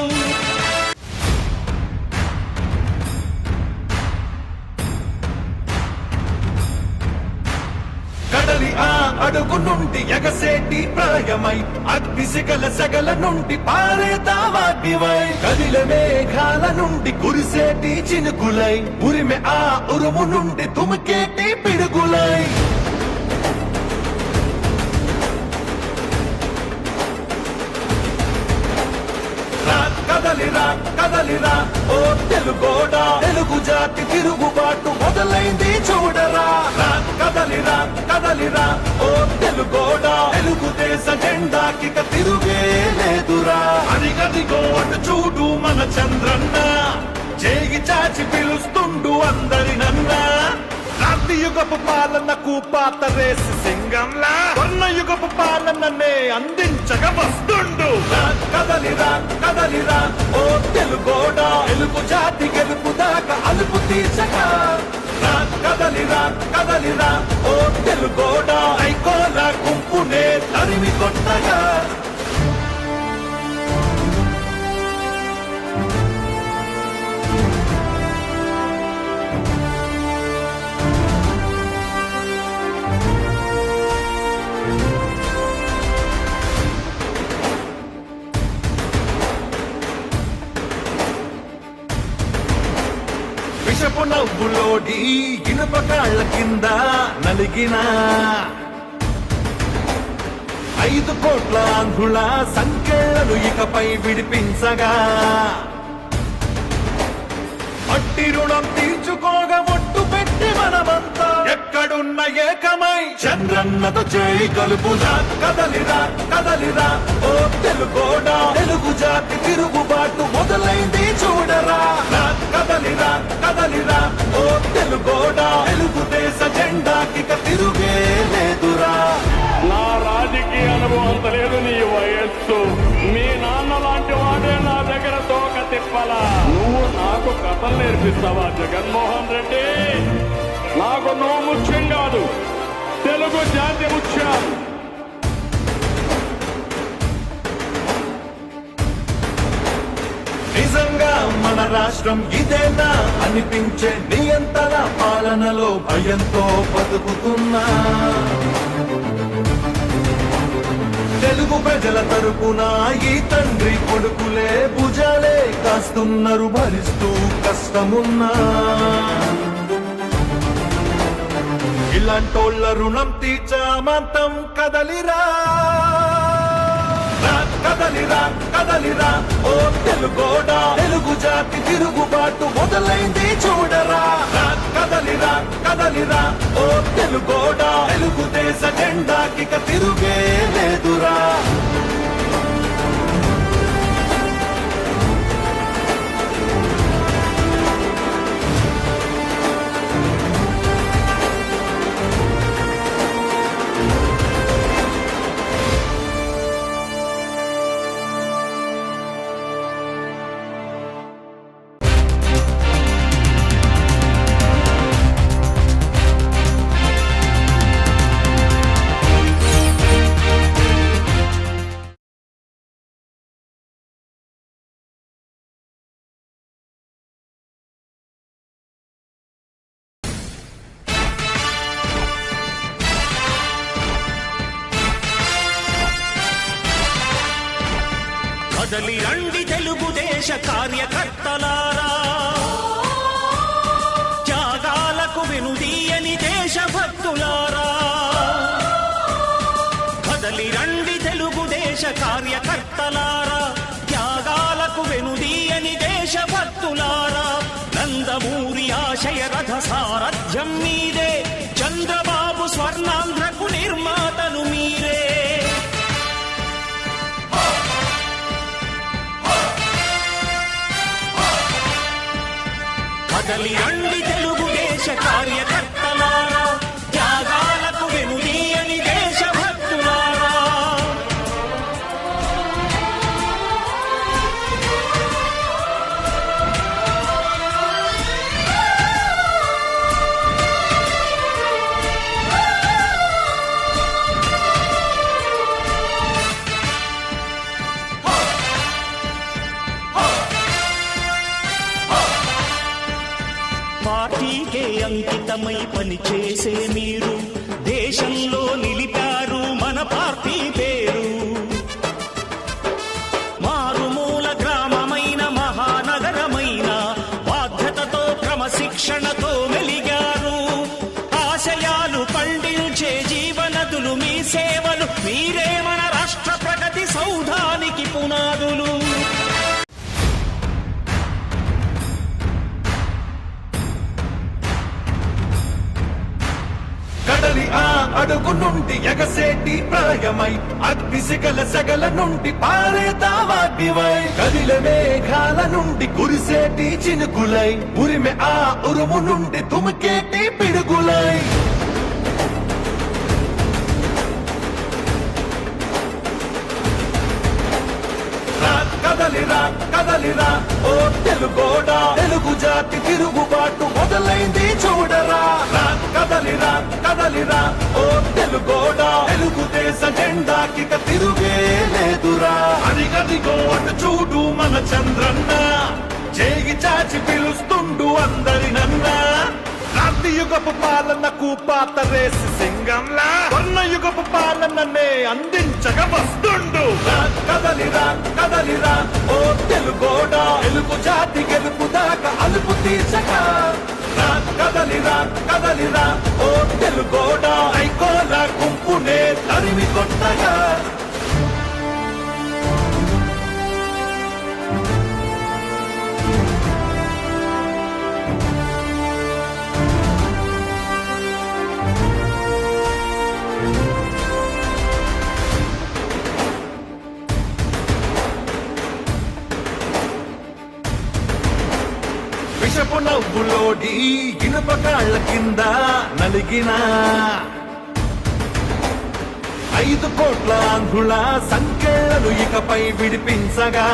కడలి ఆ అడుగు నుండి ఎగసేటి ప్రాయమై, అగ్ని సిగల సెగల నుండి పారేతావాగ్నివై, కదిల మేఘాల నుండి కురిసేటి చినుకులై, ఉరిమె ఆ ఉరుము నుండి తుమికేటి పిడుగులై. కదలిరా కదలిరా ఓ తెలుగోడా, తెలుగు జాతి తిరుగుబాటు మొదలైంది చూడరా. కదలిరా కదలిరా ఓ తెలుగోడా, తెలుగుదేశ జెండాకి తిరుగే లేదురా. అదిగదిగో అటు చూడు మన చంద్రన్న, చేయి చాచి పిలుస్తుండు అందరినన్నా. క్రాంతి యుగపు పాలనకు పాత రేసి సింగంలా, కొన్న యుగపు పాలననే అందించగా వస్తుండు. కదలిరా కదలిరా ఓ తెలుగోడా, తెలుగు జాతి గెలుపు దాకా అలుపు తీర్చగా. కదలిరా కదలిరా ఓ తెలుగోడా, ఐకోల గుంపునే తరిమి కొట్టగా. విషపు నవ్వులోడి ఇనుప కాళ్ళ కింద నలిగిన 5 కోట్ల ఆంధ్రుల సంఖ్యలను ఇకపై విడిపించగా. మట్టి రుణం తీర్చుకోగా ఒట్టు పెట్టి మనమంతా ఎక్కడున్న ఏకమై చంద్రన్నతో చేయి కలుపుదా. కదలిరా కదలిరా ఓ తెలుగోడా, తెలుగు జాతి తిరుగుబాటు మొదలైంది చూడరా. కదలిరా కదలిరా ఓ తెలుగోడా, తెలుగుదేశ జెండాకి తిరుగే లేదురా. నా రాజకీయ అనుభవం అంత లేదు నీ వయస్సు, మీ నాన్న లాంటి వాడే నా దగ్గర తోక తిప్పలా. నువ్వు నాకు కథలు నేర్పిస్తావా జగన్మోహన్ రెడ్డి? నాకు నువ్వు ముఖ్యం కాదు, తెలుగు జాతి ముఖ్యం. నిజంగా మన రాష్ట్రం ఇదేనా అనిపించే నియంత్రణ పాలనలో భయంతో బతుకుతున్నా. తెలుగు ప్రజల తరపున ఈ తండ్రి కొడుకులే భుజాలే కాస్తున్నారు భరిస్తూ కష్టమున్నా. ఇలాంటోళ్ళ రుణం తీర్చామంతం. కదలిరా కదలిరా కదలిరా ఓ తెలుగోడా, తెలుగు జాతి తిరుగుబాటు మొదలైంది చూడరా. కదలిరా కదలిరా ఓ తెలుగోడా, తెలుగుదేశ జెండాకి తిరుగే లేదురా. కదలి రండి తెలుగుదేశ కార్యకర్తలారా, త్యాగాలకు వెనుదీయని దేశభక్తులారా. కదలి రండి తెలుగుదేశ కార్యకర్తలారా, త్యాగాలకు వెనుదీయని దేశభక్తులారా. నందమూరి ఆశయ రథ సారథ్యం మీదే, చంద్రబాబు స్వర్ణాంధ్రకు నిర్మాతను మీరే. కదలి రండి తెలుగుదేశ కార్యకర్తలారా, త్యాగాలకు వెనుదీయని అంకితమై పనిచేసే మీరు దేశంలో నిలిపారు మన పార్టీ పేరు. మారుమూల గ్రామమైన మహానగరమైన బాధ్యతతో క్రమశిక్షణతో మెలిగారు. ఆశయాలు పండించే జీవనదులు మీ సేవలు, మీరే మన రాష్ట్ర ప్రగతి సౌధానికి పునాదులు. కడలి ఆ అడుగు నుండి ఎగసేటి ప్రాయమై అగ్నిశిఖల సెగల నుండి పారేతావాగ్నివై కదిలే మేఘాల నుండి కురిసేటి చినుకులై ఉరిమె ఆ ఉరుము నుండి తుమికేటి పిడుగులై కదలిరా కదలిరా ఓ తెలుగోడా, తెలుగు జాతి తిరుగుబాటు మొదలైంది చూడరా. కదలిరా కదలిరా ఓ తెలుగోడా, తెలుగుదేశ జెండాకి తిరుగే లేదురా. అదిగదిగో అటు చూడు మన చంద్రన్న, చేయి చాచి పిలుస్తుండు అందరినన్నా. క్రాంతియుగపు పాలనకు పాతరేసి సింగంలా వర్ణయుగపు పాలననే అందించగా వస్తుండు. కదలిరా కదలిరా ఓ తెలుగోడా, తెలుగు జాతి గెలుపు దాకా అలుపు తీర్చగా. కదలిరా కదలిరా ఓ తెలుగోడా, ఐకోల గుంపునే తరిమి కొట్టగా. విషపు నవ్వులోడి ఇనుప కాళ్ళ కింద నలిగిన 5 కోట్ల ఆంధ్రుల సంఖ్యలను ఇకపై విడిపించగా.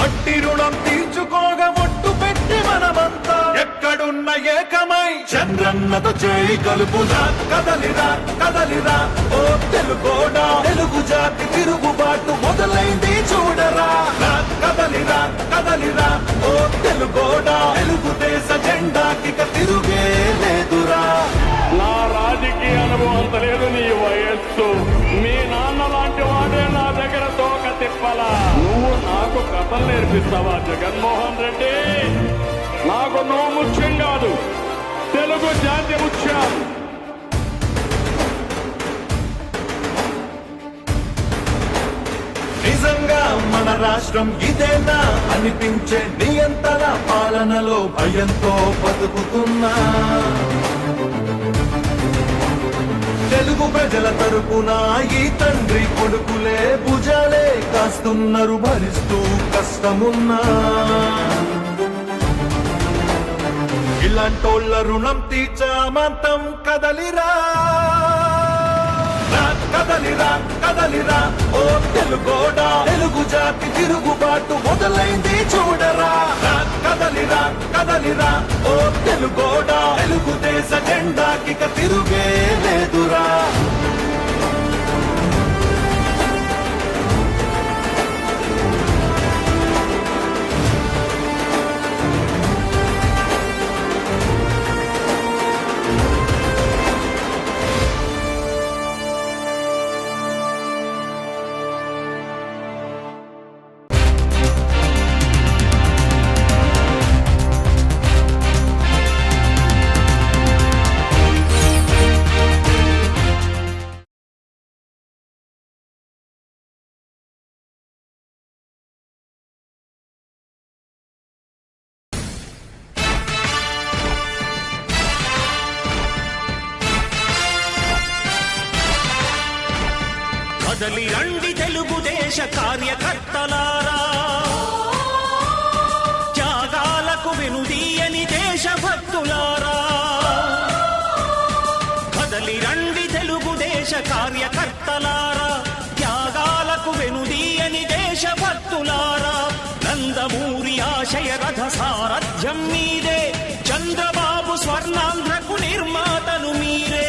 అట్టి రుణం తీర్చుకోగా ఒట్టు పెట్టి మనమంతా ఎక్కడున్న ఏకమై చంద్రన్నతో చేయి కలుపుదా. కదలిరా కదలిరా ఓ తెలుగోడా, తెలుగు జాతి తిరుగుబాటు మొదలైంది చూడరా. కదలిరా కదలిరా ఓ తెలుగోడా, తెలుగుదేశ జెండాకి తిరుగే లేదురా. నా రాజకీయ అనుభవం అంత లేదు నీ వయస్సు, మీ నాన్న లాంటి వాడే నా దగ్గర తోక తిప్పలా. నువ్వు నాకు కథలు నేర్పిస్తావా జగన్మోహన్ రెడ్డి? నాకు నువ్వు ముఖ్యం కాదు, తెలుగు జాతి ముఖ్యం. నిజంగా మన రాష్ట్రం ఇదేనా అనిపించే నియంత్రణ పాలనలో భయంతో బతుకుతున్నా. తెలుగు ప్రజల తరపున ఈ తండ్రి కొడుకులే భుజాలే కాస్తున్నారు భరిస్తూ కష్టమున్నా. ఇలాంటోళ్ళ రుణం తీర్చామంతం. కదలిరా కదలిరా కదలిరా ఓ తెలుగోడా, తెలుగు జాతి తిరుగుబాటు మొదలైంది చూడరా. కదలిరా కదలిరా ఓ తెలుగోడా, తెలుగుదేశ జెండాకి తిరుగే లేదురా. కదలి రండి తెలుగుదేశ కార్యకర్తలారా, త్యాగాలకు వెనుదీయని దేశభక్తులారా. కదలి రండి తెలుగుదేశ కార్యకర్తలారా, త్యాగాలకు వెనుదీయని దేశభక్తులారా. నందమూరి ఆశయ రథ సారథ్యం మీదే, చంద్రబాబు స్వర్ణాంధ్రకు నిర్మాతను మీరే.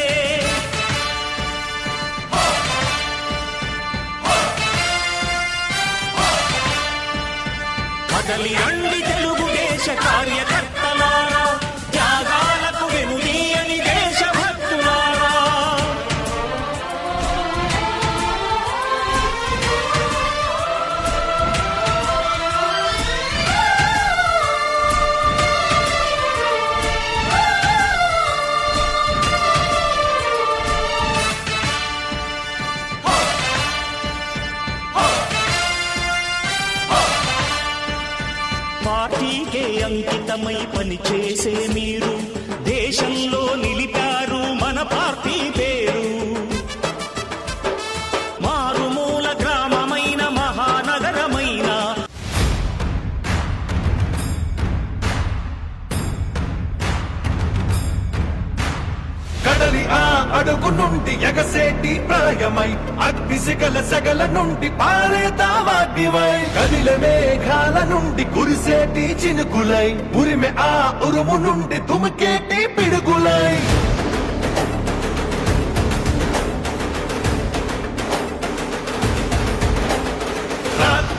కదలి రండి తెలుగుదేశ కార్యకర్తలారా, అంకితమై పనిచేసే మీరు దేశంలో నిలిపారు మన పార్టీ పేరు. మారుమూల గ్రామమైన మహానగరమైన కడలి ఆ అడుగు నుండి ఎగసేటి ప్రాయమై అగ్నిశిఖల సెగల నుండి పారేతావాగ్నివై కదిల మేఘాల నుండి కురిసేటి చినుకులై ఉరిమె ఆ ఉరుము నుండి తుమికేటి పిడుగులై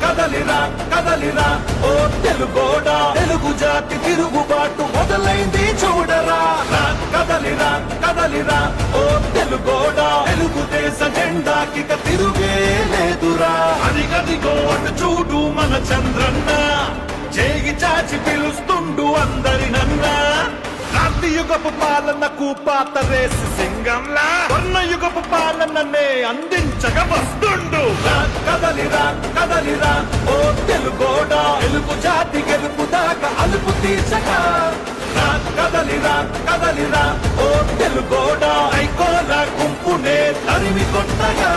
కదలిరా కదలిరా ఓ తెలుగోడా తెలుగు జాతి తిరుగుబాటు మొదలైంది చూడరా. కదలిరా కదలిరా ఓ తెలుగోడా తెలుగుదేశ జెండాకి తిరుగే లేదురా. అదిగదిగో అటు చూడు మన చంద్రన్న చేయి చాచి పిలుస్తుండు అందరినన్నా. క్రాంతియుగపు పాలనకు పాత రేసి సింగంలా స్వర్ణయుగపు పాలననే అందించగా వస్తుండు. కదలిరా కదలిరా ఓ తెలుగోడా తెలుగు జాతి గెలుపు దాకా అలుపు తీర్చగా. కదలిరా కదలిరా ఓ తెలుగోడా ఐకోల గుంపునే తరిమి కొట్టగా.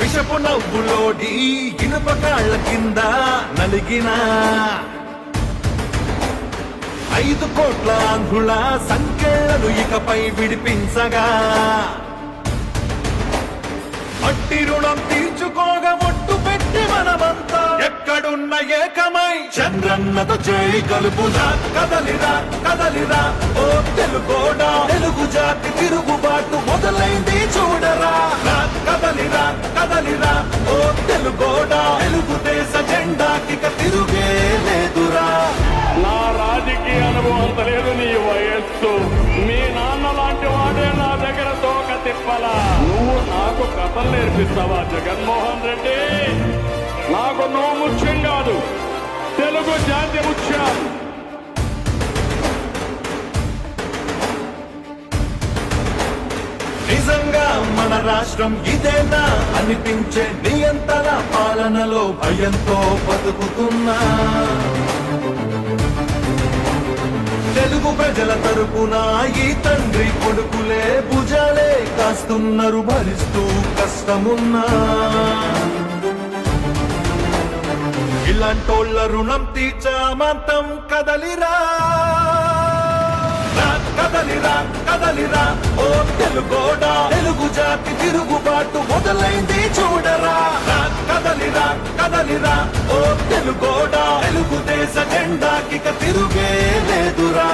విషపు నవ్వులోడి ఇనుప కాళ్ళ కింద నలిగిన 5 కోట్ల ఆంధ్రుల సంఖ్యలను ఇకపై విడిపించగా. మట్టి రుణం తీర్చుకోగా ఒట్టు పెట్టి మనమంతా ఎక్కడున్న ఏకమై చంద్రన్నతో చేయి కలుపుదా. కదలిరా కదలిరా ఓ తెలుగోడా తెలుగు జాతి తిరుగుబాటు మొదలైంది చూడరా. కదలిరా కదలిరా ఓ తెలుగోడా తెలుగుదేశ జెండాకి తిరుగే లేదురా. నా రాజకీయ అనుభవం అంత లేదు నీ వయస్సు. మీ నాన్న లాంటి వాడే నా దగ్గర తోక తిప్పలా. నువ్వు నాకు కథలు నేర్పిస్తావా జగన్మోహన్ రెడ్డి? నాకు నువ్వు ముఖ్యం కాదు, తెలుగు జాతి ముఖ్యం. నిజంగా మన రాష్ట్రం ఇదేనా అనిపించే నియంత్రణ పాలనలో భయంతో బతుకుతున్నా. తెలుగు ప్రజల తరపున ఈ తండ్రి కొడుకులే భుజాలే కాస్తున్నారు భరిస్తూ కష్టమున్నా. ఇలాంటోళ్ళ రుణం తీర్చామంతం. కదలిరా కదలిరా కదలిరా ఓ తెలుగోడా తెలుగు జాతి తిరుగుబాటు మొదలైంది చూడరా. కదలిరా కదలిరా ఓ తెలుగోడా తెలుగుదేశ జెండాకి తిరుగే లేదురా.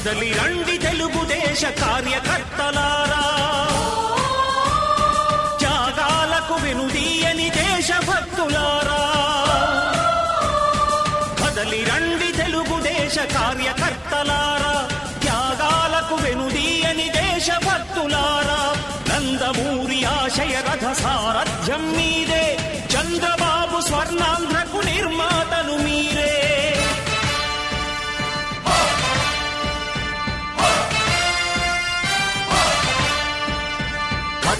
కదలి రండి తెలుగుదేశ కార్యకర్తలారా, త్యాగాలకు వెనుదీయని దేశభక్తులారా. కదలి రండి తెలుగుదేశ కార్యకర్తలారా, త్యాగాలకు వెనుదీయని దేశభక్తులారా. నందమూరి ఆశయ రథ సారథ్యం మీదే, చంద్రబాబు స్వర్ణాంధ్రకు నిర్మాతలు మీరే.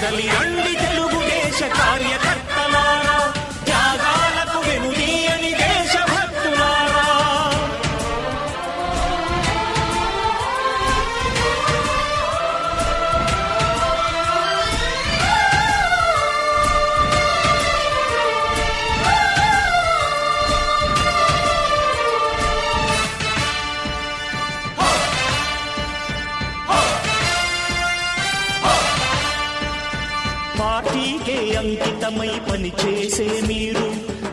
కదలి రండి తెలుగుదేశ కార్యకర్తలారా, త్యాగాలకు వెనుదీయని దేశభక్తులారా. అంకితమై పనిచేసే మీరు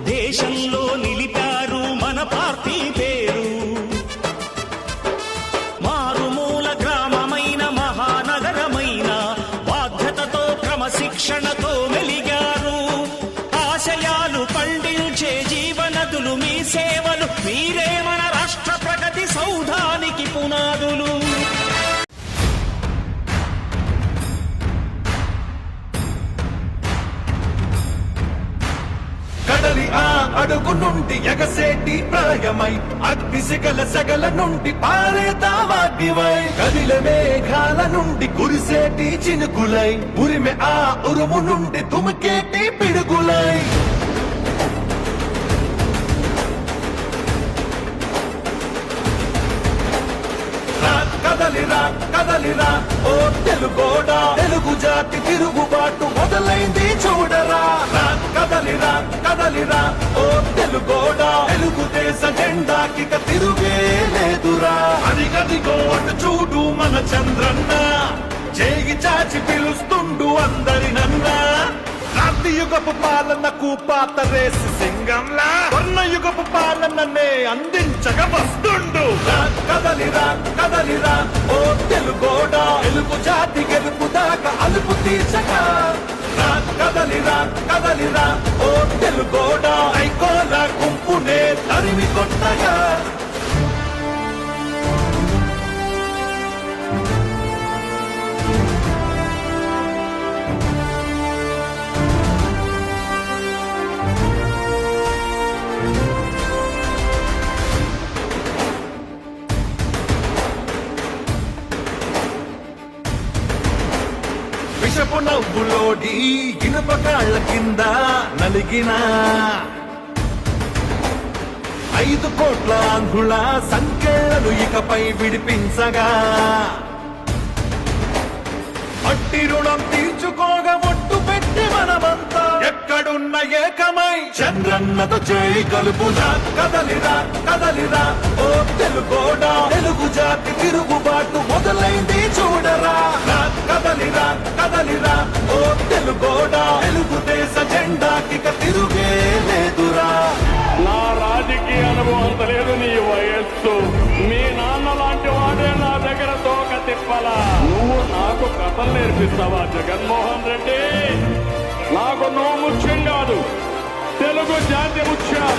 దేశంలో నిలిపారు మన పార్టీ పేరు. మారుమూల గ్రామమైన మహానగరమైన బాధ్యతతో క్రమశిక్షణతో మెలిగారు. ఆశయాలు పండించే జీవనదులు మీ సేవలు, మీరే మన రాష్ట్ర ప్రగతి సౌధానికి పునాదులు. కదలి ఆ అడుగు నుండి ఎగసేటి ప్రాయమై అగ్నిశిఖల సగల నుండి పారేతావాగ్నివై కదిలే మేఘాల నుండి కురిసేటి చినుకులై ఉరిమె ఆ ఉరుము నుండి తుమికేటి పిడుగులై కదలిరా కదలిరా ఓ తెలుగోడా, తెలుగు జాతి తిరుగుబాటు మొదలైంది చూడరా. కదలిరా కదలిరా ఓ తెలుగోడా, తెలుగుదేశ జెండాకి తిరుగే లేదురా. అదిగదిగో అటు చూడు మన చంద్రన్న, చేయి చాచి పిలుస్తుండు అందరినన్నా. క్రాంతియుగపు పాలనకు పాత రేసి సింగంలా వర్ణయుగపు పాలననే అందించగా వస్తుండు. కదలిరా కదలిరా ఓ తెలుగోడా, తెలుగు జాతి గెలుపు దాకా అలుపు తీర్చగా. కదలిరా కదలిరా ఓ తెలుగోడా, ఐకోల గుంపునే తరిమి కొట్టగా. విషపు నవ్వులోడి ఇనుప కాళ్ళ కింద నలిగిన 5 కోట్ల ఆంధ్రుల సంఖ్యలను ఇకపై విడిపించగా. మట్టి రుణం తీర్చుకోగా ఒట్టు పెట్టి మనమంతా ఎక్కడున్న ఏకమై చంద్రన్నతో చేయి కలుపుదా. కదలిరా కదలిరా ఓ తెలుగోడా, తెలుగు జాతి తిరుగుబాటు మొదలైంది చూడరా. కదలిరా కదలిరా ఓ తెలుగోడా, తెలుగుదేశ జెండాకి తిరుగే లేదురా. నా రాజకీయ అనుభవం అంత లేదు నీ వయస్సు, మీ నాన్న లాంటి వాడే నా దగ్గర తోక తిప్పలా. నువ్వు నాకు కథలు నేర్పిస్తావా జగన్మోహన్ రెడ్డి? నాకు నువ్వు ముఖ్యం కాదు, తెలుగు జాతి ముఖ్యం.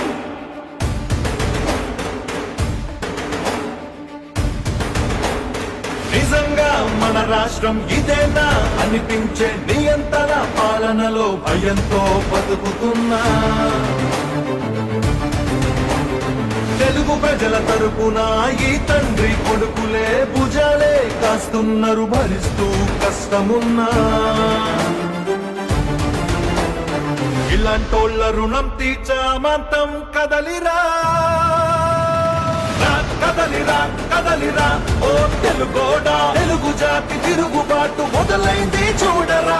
నిజంగా మన రాష్ట్రం ఇదేనా అనిపించే నియంత్రణ పాలనలో భయంతో బతుకుతున్నా. తెలుగు ప్రజల తరపున ఈ తండ్రి కొడుకులే భుజాలే కాస్తున్నారు భరిస్తూ కష్టమున్నా. ఇలాంటోళ్ళ రుణం తీర్చామంతం. కదలిరా కదలిరా కదలిరా ఓ తెలుగోడా, తెలుగు జాతి తిరుగుబాటు మొదలైంది చూడరా.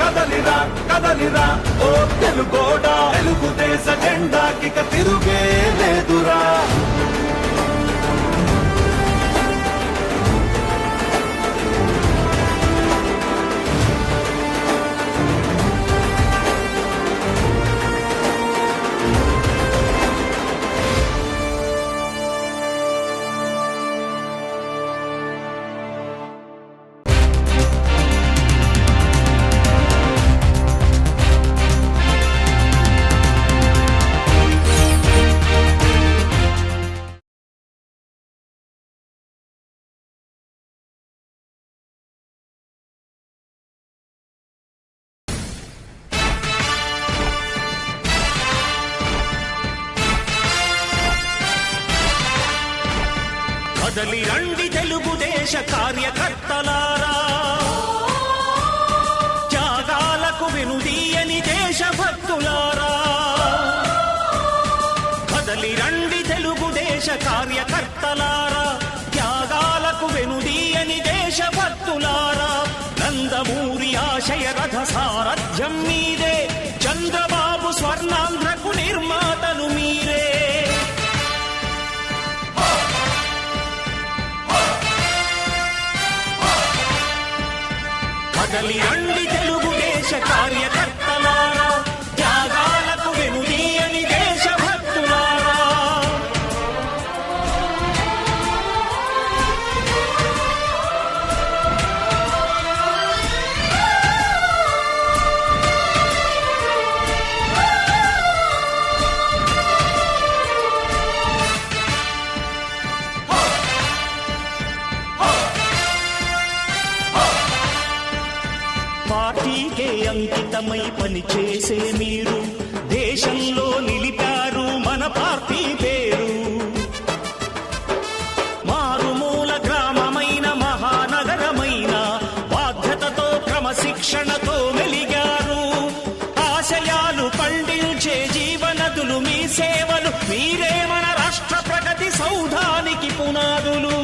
కదలిరా కదలిరా ఓ తెలుగోడా, తెలుగుదేశ జెండాకి తిరుగే లేదురా. కదలి రండి తెలుగుదేశ కార్యకర్తలారా, త్యాగాలకు వెనుదీయని దేశభక్తులారా. కదలి రండి తెలుగుదేశ కార్యకర్తలారా, త్యాగాలకు వెనుదీయని దేశభక్తులారా. నందమూరి ఆశయ రథ సారథ్యం మీదే, చంద్రబాబు స్వర్ణాంధ్రకు నిర్మాతలు మీరే. కదలి రండి తెలుగుదేశ కార్యకర్తలారా, అంకితమై పనిచేసే మీరు దేశంలో నిలిపారు మన పార్టీ పేరు. మారుమూల గ్రామమైన మహానగరమైన బాధ్యతతో క్రమశిక్షణతో మెలిగారు. ఆశయాలు పండించే జీవనదులు మీ సేవలు, మీరే మన రాష్ట్ర ప్రగతి సౌధానికి పునాదులు.